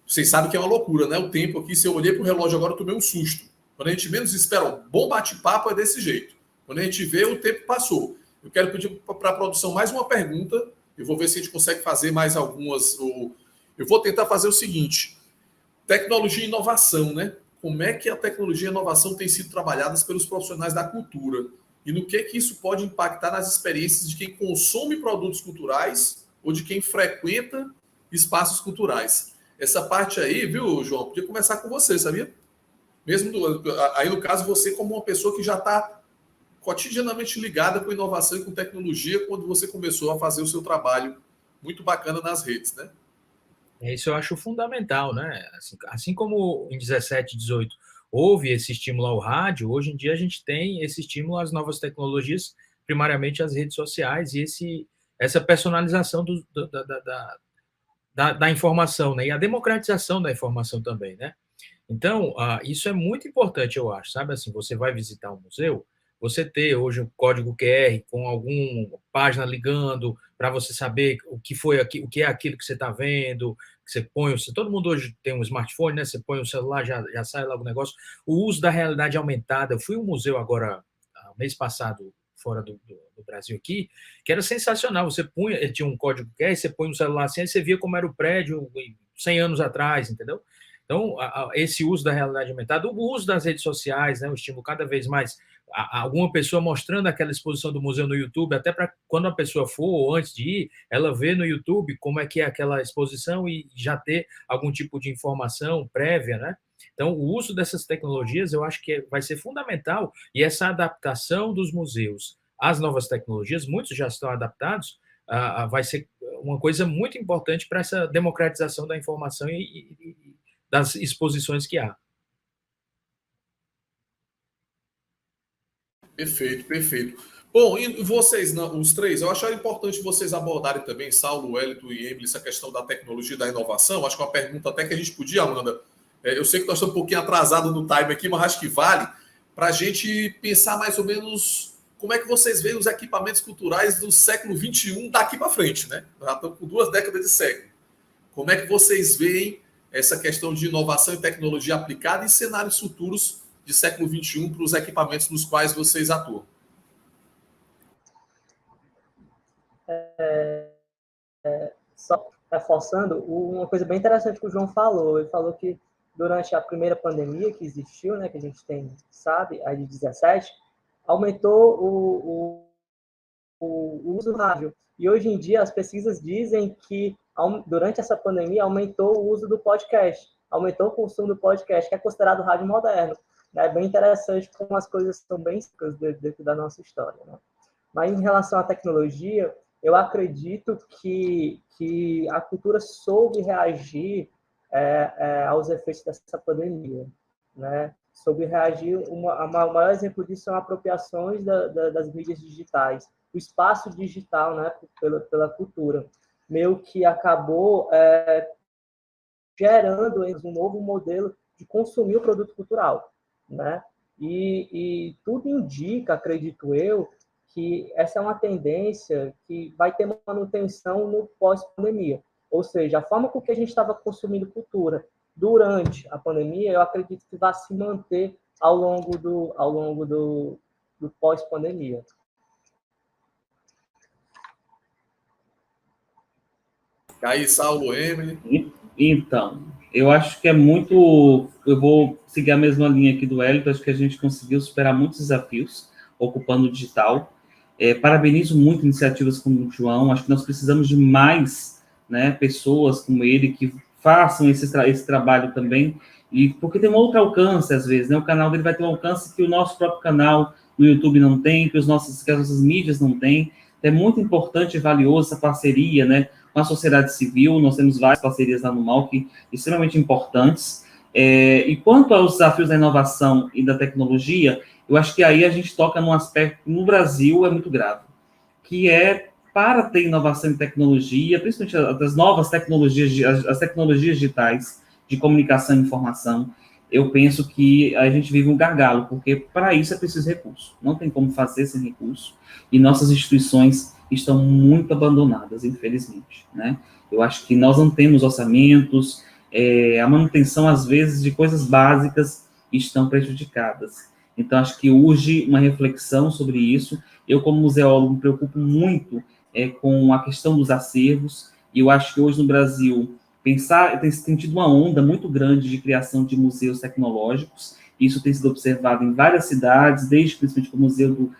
vocês sabem que é uma loucura, né? O tempo aqui, se eu olhei para o relógio agora, eu tomei um susto. Quando a gente menos espera, um bom bate-papo é desse jeito. Quando a gente vê, o tempo passou. Eu quero pedir para a produção mais uma pergunta. Eu vou ver se a gente consegue fazer mais algumas. Eu vou tentar fazer o seguinte: tecnologia e inovação, né? Como é que a tecnologia e a inovação têm sido trabalhadas pelos profissionais da cultura? E no que isso pode impactar nas experiências de quem consome produtos culturais ou de quem frequenta espaços culturais? Essa parte aí, viu, João? Podia começar com você, sabia? Mesmo aí, no caso, você como uma pessoa que já está cotidianamente ligada com inovação e com tecnologia quando você começou a fazer o seu trabalho muito bacana nas redes, né? Isso eu acho fundamental, né? Assim como em 17, 18 houve esse estímulo ao rádio, hoje em dia a gente tem esse estímulo às novas tecnologias, primariamente às redes sociais, e essa personalização da informação, né? E a democratização da informação também, né? Então, isso é muito importante, eu acho, sabe? Assim, você vai visitar um museu, você ter hoje um código QR com alguma página ligando para você saber o que foi o que é aquilo que você está vendo, que você põe, todo mundo hoje tem um smartphone, né? Você põe o celular, já sai logo o negócio. O uso da realidade aumentada. Eu fui a um museu agora, mês passado, fora do Brasil aqui, que era sensacional. Você punha, tinha um código QR, você põe no celular assim, aí você via como era o prédio 100 anos atrás, entendeu? Então, esse uso da realidade aumentada, o uso das redes sociais, né, o estímulo cada vez mais, alguma pessoa mostrando aquela exposição do museu no YouTube, até para quando a pessoa for, ou antes de ir, ela vê no YouTube como é que é aquela exposição e já ter algum tipo de informação prévia, né? Então, o uso dessas tecnologias, eu acho que vai ser fundamental, e essa adaptação dos museus às novas tecnologias, muitos já estão adaptados, vai ser uma coisa muito importante para essa democratização da informação e das exposições que há. Perfeito, perfeito. Bom, e vocês, os três, eu acho importante vocês abordarem também, Saulo, Wellington e Emily, essa questão da tecnologia e da inovação. Acho que é uma pergunta até que a gente podia, Amanda. Eu sei que nós estamos um pouquinho atrasados no time aqui, mas acho que vale para a gente pensar mais ou menos como é que vocês veem os equipamentos culturais do século XXI daqui para frente, né? Já estamos com 2 décadas de século. Como é que vocês veem essa questão de inovação e tecnologia aplicada em cenários futuros de século XXI para os equipamentos nos quais vocês atuam? Só reforçando, uma coisa bem interessante que o João falou. Ele falou que durante a primeira pandemia que existiu, né, que a gente sabe, a de 17, aumentou o uso do rádio. E hoje em dia as pesquisas dizem que durante essa pandemia aumentou o uso do podcast, aumentou o consumo do podcast, que é considerado rádio moderno. É bem interessante como as coisas são bem simples dentro da nossa história, né? Mas em relação à tecnologia, eu acredito que a cultura soube reagir aos efeitos dessa pandemia, né? Soube reagir, o maior exemplo disso são apropriações das mídias digitais, o espaço digital, né, pela cultura, meio que acabou gerando um novo modelo de consumir o produto cultural, né? E tudo indica, acredito eu, que essa é uma tendência que vai ter manutenção no pós-pandemia. Ou seja, a forma com que a gente estava consumindo cultura durante a pandemia, eu acredito que vai se manter ao longo do pós-pandemia. E aí, Saulo, Emily? Então, eu acho que é muito... Eu vou seguir a mesma linha aqui do Wellington, acho que a gente conseguiu superar muitos desafios ocupando o digital. Parabenizo muito iniciativas como o João, acho que nós precisamos de mais, né, pessoas como ele que façam esse trabalho também, e porque tem um outro alcance às vezes, né? O canal dele vai ter um alcance que o nosso próprio canal no YouTube não tem, que as nossas mídias não têm. É muito importante e valioso essa parceria, né, com a sociedade civil. Nós temos várias parcerias lá no MAUC extremamente importantes. E quanto aos desafios da inovação e da tecnologia, eu acho que aí a gente toca num aspecto que no Brasil é muito grave, que é para ter inovação em tecnologia, principalmente as novas tecnologias, as tecnologias digitais de comunicação e informação, eu penso que a gente vive um gargalo, porque para isso é preciso recurso. Não tem como fazer sem recurso. E nossas instituições estão muito abandonadas, infelizmente, né? Eu acho que nós não temos orçamentos, a manutenção, às vezes, de coisas básicas estão prejudicadas. Então, acho que urge uma reflexão sobre isso. Eu, como museólogo, me preocupo muito com a questão dos acervos, e eu acho que hoje no Brasil tem tido uma onda muito grande de criação de museus tecnológicos. Isso tem sido observado em várias cidades, desde principalmente o Museu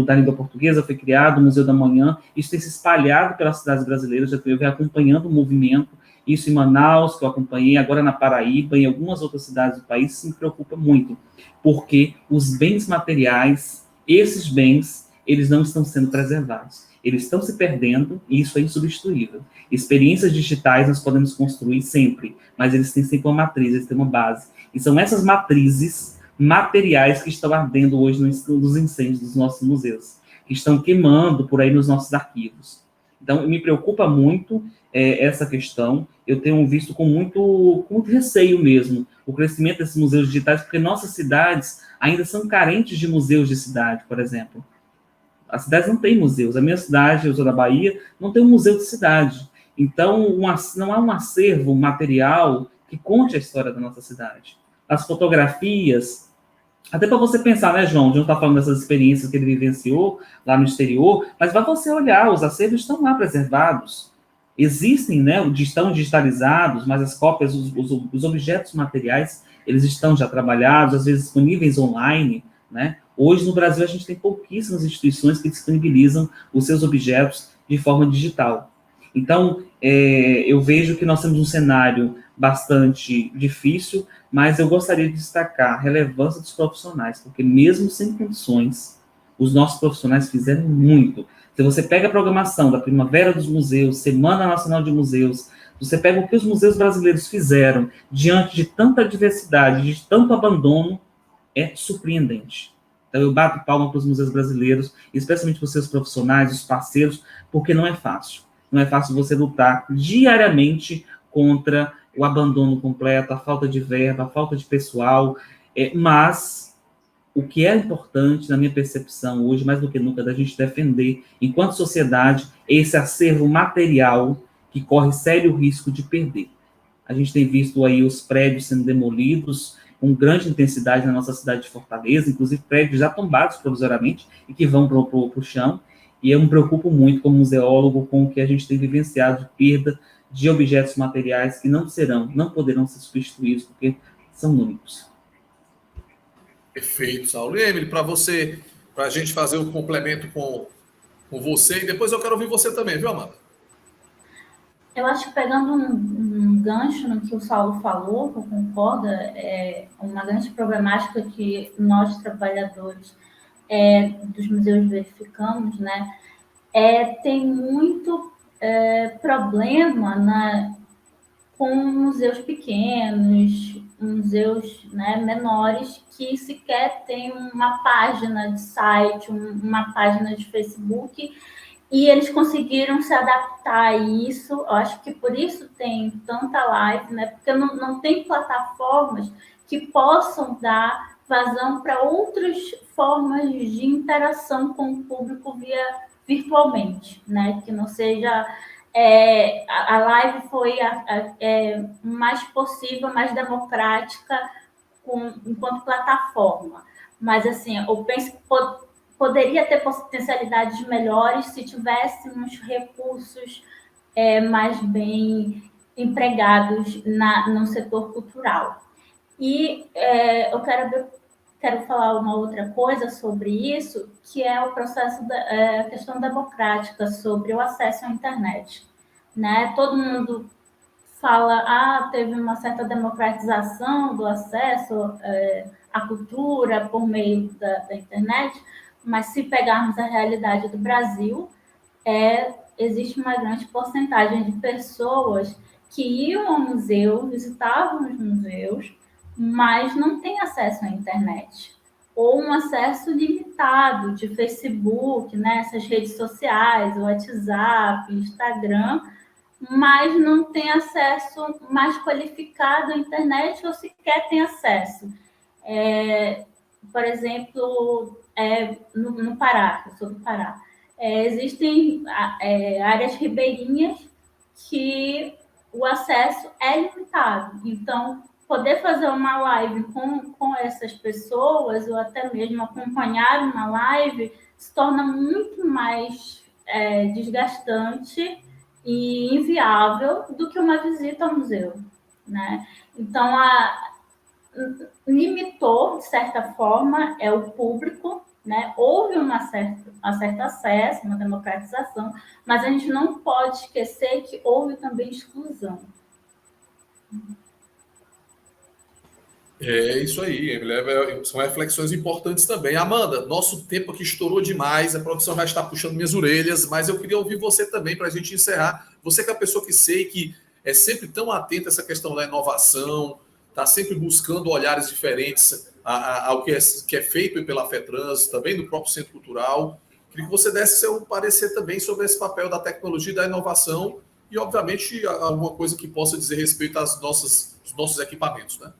da Língua Portuguesa foi criado, o Museu da Manhã. Isso tem se espalhado pelas cidades brasileiras, eu venho acompanhando o movimento, isso em Manaus, que eu acompanhei, agora na Paraíba, em algumas outras cidades do país. Isso me preocupa muito, porque os bens materiais, esses bens, eles não estão sendo preservados. Eles estão se perdendo, e isso é insubstituível. Experiências digitais nós podemos construir sempre, mas eles têm sempre uma matriz, eles têm uma base. E são essas matrizes materiais que estão ardendo hoje nos incêndios dos nossos museus, que estão queimando por aí nos nossos arquivos. Então, me preocupa muito essa questão. Eu tenho visto com muito receio mesmo o crescimento desses museus digitais, porque nossas cidades ainda são carentes de museus de cidade, por exemplo. As cidades não têm museus. A minha cidade, eu sou da Bahia, não tem um museu de cidade. Então, não há um acervo material que conte a história da nossa cidade. As fotografias, até para você pensar, né, João? O João está falando dessas experiências que ele vivenciou lá no exterior, mas vai você olhar, os acervos estão lá preservados. Existem, né, estão digitalizados, mas as cópias, os objetos materiais, eles estão já trabalhados, às vezes disponíveis online, né? Hoje, no Brasil, a gente tem pouquíssimas instituições que disponibilizam os seus objetos de forma digital. Então, eu vejo que nós temos um cenário bastante difícil, mas eu gostaria de destacar a relevância dos profissionais, porque mesmo sem condições, os nossos profissionais fizeram muito. Se você pega a programação da Primavera dos Museus, Semana Nacional de Museus, você pega o que os museus brasileiros fizeram diante de tanta diversidade, de tanto abandono, é surpreendente. Então, eu bato palma para os museus brasileiros, especialmente para os seus profissionais, os parceiros, porque não é fácil. Não é fácil você lutar diariamente contra o abandono completo, a falta de verba, a falta de pessoal, mas o que é importante, na minha percepção, hoje, mais do que nunca, é da gente defender, enquanto sociedade, esse acervo material que corre sério risco de perder. A gente tem visto aí os prédios sendo demolidos com grande intensidade na nossa cidade de Fortaleza, inclusive prédios já tombados provisoriamente e que vão para o chão. E eu me preocupo muito, como museólogo, com o que a gente tem vivenciado de perda de objetos materiais que não poderão ser substituídos, porque são únicos. Perfeito, Saulo. E Emily, para a gente fazer o complemento com você, e depois eu quero ouvir você também, viu, Amanda? Eu acho que pegando um gancho no que o Saulo falou, eu concordo, é uma grande problemática que nós, trabalhadores dos museus, verificamos, né? Tem muito problema com museus pequenos, museus, né, menores, que sequer têm uma página de site, uma página de Facebook, e eles conseguiram se adaptar a isso. Eu acho que por isso tem tanta live, né? Porque não tem plataformas que possam dar vazão para outras formas de interação com o público virtualmente, né? Que não seja... a live foi mais possível, mais democrática enquanto plataforma. Mas, assim, eu penso que poderia ter potencialidades melhores se tivéssemos recursos mais bem empregados no setor cultural. E eu quero falar uma outra coisa sobre isso, que é o processo da questão democrática sobre o acesso à internet, né? Todo mundo fala, teve uma certa democratização do acesso à cultura por meio da internet, mas se pegarmos a realidade do Brasil, existe uma grande porcentagem de pessoas que iam ao museu, visitavam os museus, mas não têm acesso à internet, ou um acesso limitado de Facebook, né, essas redes sociais, WhatsApp, Instagram, mas não tem acesso mais qualificado à internet ou sequer tem acesso. Por exemplo, no Pará, eu sou do Pará, existem áreas ribeirinhas que o acesso é limitado. Então, poder fazer uma live com essas pessoas, ou até mesmo acompanhar uma live, se torna muito mais desgastante e inviável do que uma visita ao museu, né? Então, limitou, de certa forma, o público, né? Houve um certo acesso, uma democratização, mas a gente não pode esquecer que houve também exclusão. É isso aí, Emily. São reflexões importantes também. Amanda, nosso tempo aqui estourou demais, a produção vai estar puxando minhas orelhas, mas eu queria ouvir você também para a gente encerrar. Você que é a pessoa que sei que é sempre tão atenta a essa questão da inovação, está sempre buscando olhares diferentes ao que é feito pela FETrans, também do próprio Centro Cultural. Queria que você desse seu parecer também sobre esse papel da tecnologia e da inovação e, obviamente, alguma coisa que possa dizer respeito aos nossos equipamentos, né?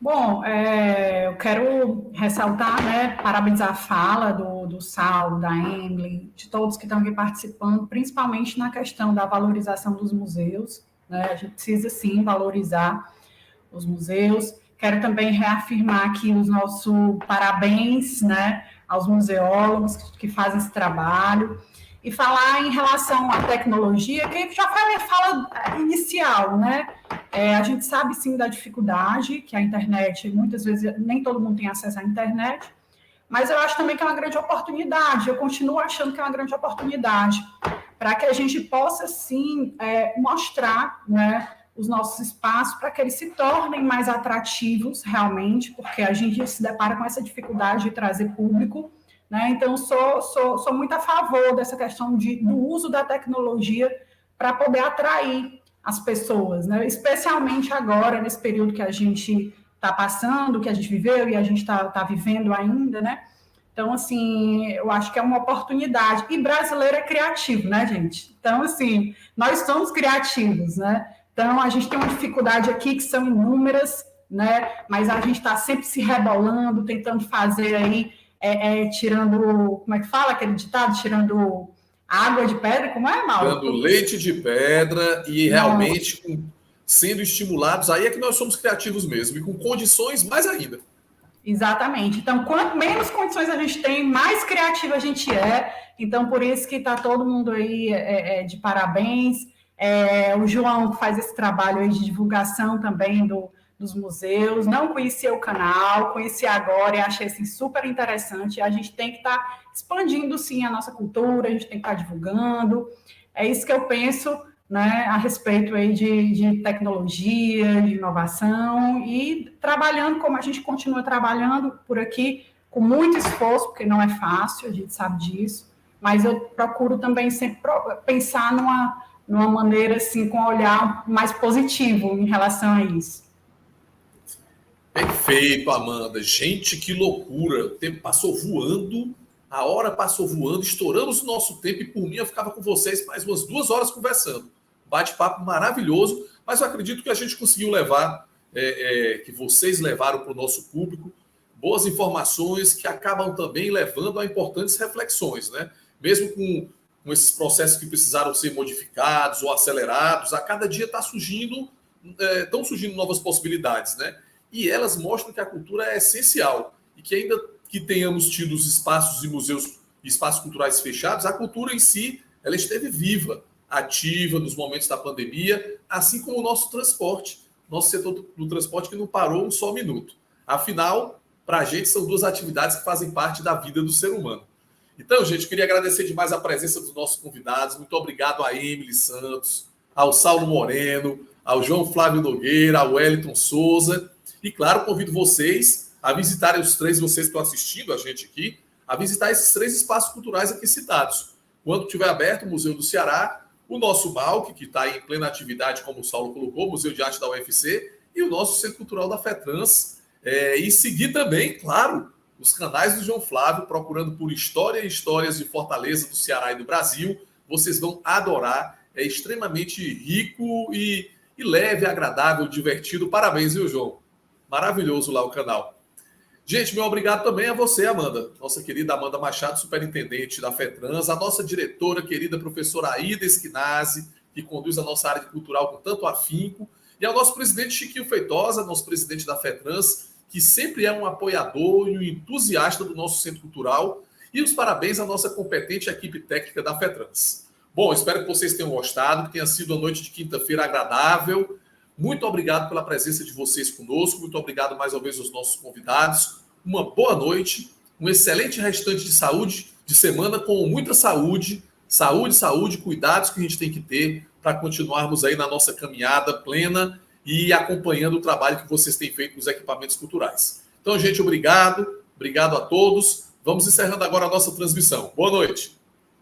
Bom, eu quero ressaltar, né, parabenizar a fala do Saulo, da Emily, de todos que estão aqui participando, principalmente na questão da valorização dos museus, né? A gente precisa, sim, valorizar os museus. Quero também reafirmar aqui os nossos parabéns, né, aos museólogos que fazem esse trabalho, e falar em relação à tecnologia, que já foi a minha fala inicial, né? A gente sabe, sim, da dificuldade que a internet, muitas vezes, nem todo mundo tem acesso à internet, mas eu acho também que é uma grande oportunidade, eu continuo achando que é uma grande oportunidade para que a gente possa, sim, mostrar, né, os nossos espaços para que eles se tornem mais atrativos, realmente, porque a gente se depara com essa dificuldade de trazer público, né? Então, sou muito a favor dessa questão do uso da tecnologia para poder atrair as pessoas, né? Especialmente agora, nesse período que a gente está passando, que a gente viveu e a gente está vivendo ainda, né? Então, assim, eu acho que é uma oportunidade. E brasileiro é criativo, né, gente? Então, assim, nós somos criativos, né? Então, a gente tem uma dificuldade aqui que são inúmeras, né? Mas a gente está sempre se rebolando, tentando fazer aí, tirando, como é que fala aquele ditado? Tirando água de pedra, como é, Mauro? Tirando leite de pedra e realmente sendo estimulados, aí é que nós somos criativos mesmo, e com condições mais ainda. Exatamente. Então, quanto menos condições a gente tem, mais criativa a gente é. Então, por isso que está todo mundo aí de parabéns. O João que faz esse trabalho aí de divulgação também dos museus. Não conhecia o canal, conheci agora e achei assim, super interessante. A gente tem que estar expandindo, sim, a nossa cultura, a gente tem que estar divulgando. É isso que eu penso, né, a respeito aí de tecnologia, de inovação e trabalhando como a gente continua trabalhando por aqui, com muito esforço, porque não é fácil, a gente sabe disso, mas eu procuro também sempre pensar numa maneira assim, com um olhar mais positivo em relação a isso. Perfeito, Amanda. Gente, que loucura. O tempo passou voando, a hora passou voando, estouramos o nosso tempo e, por mim, eu ficava com vocês mais umas 2 horas conversando. Bate-papo maravilhoso, mas eu acredito que a gente conseguiu levar, que vocês levaram para o nosso público, boas informações que acabam também levando a importantes reflexões, né? Mesmo com esses processos que precisaram ser modificados ou acelerados, a cada dia estão surgindo novas possibilidades, né? E elas mostram que a cultura é essencial e que ainda que tenhamos tido os espaços e museus e espaços culturais fechados, a cultura em si ela esteve viva, ativa nos momentos da pandemia, assim como o nosso transporte, nosso setor do transporte que não parou um só minuto. Afinal, para a gente são 2 atividades que fazem parte da vida do ser humano. Então, gente, queria agradecer demais a presença dos nossos convidados. Muito obrigado a Emily Santos, ao Saulo Moreno, ao João Flávio Nogueira, ao Wellington Souza. E, claro, convido vocês a visitarem vocês que estão assistindo a gente aqui, a visitar esses 3 espaços culturais aqui citados. quando tiver aberto o Museu do Ceará, o nosso MAUC, que está em plena atividade, como o Saulo colocou, Museu de Arte da UFC, e o nosso Centro Cultural da FETRANS. E seguir também, claro, os canais do João Flávio, procurando por história e histórias de Fortaleza, do Ceará e do Brasil. Vocês vão adorar, é extremamente rico e leve, agradável, divertido. Parabéns, viu, João? Maravilhoso lá o canal. Gente, meu obrigado também a você, Amanda, nossa querida Amanda Machado, superintendente da FETRANS, a nossa diretora, querida professora Aida Esquinazzi, que conduz a nossa área de cultural com tanto afinco, e ao nosso presidente Chiquinho Feitosa, nosso presidente da FETRANS, que sempre é um apoiador e um entusiasta do nosso centro cultural, e os parabéns à nossa competente equipe técnica da FETRANS. Bom, espero que vocês tenham gostado, que tenha sido a noite de quinta-feira agradável. Muito obrigado pela presença de vocês conosco, muito obrigado mais uma vez aos nossos convidados. Uma boa noite, um excelente restante de saúde, de semana com muita saúde, saúde, cuidados que a gente tem que ter para continuarmos aí na nossa caminhada plena e acompanhando o trabalho que vocês têm feito nos equipamentos culturais. Então, gente, obrigado a todos. Vamos encerrando agora a nossa transmissão. Boa noite.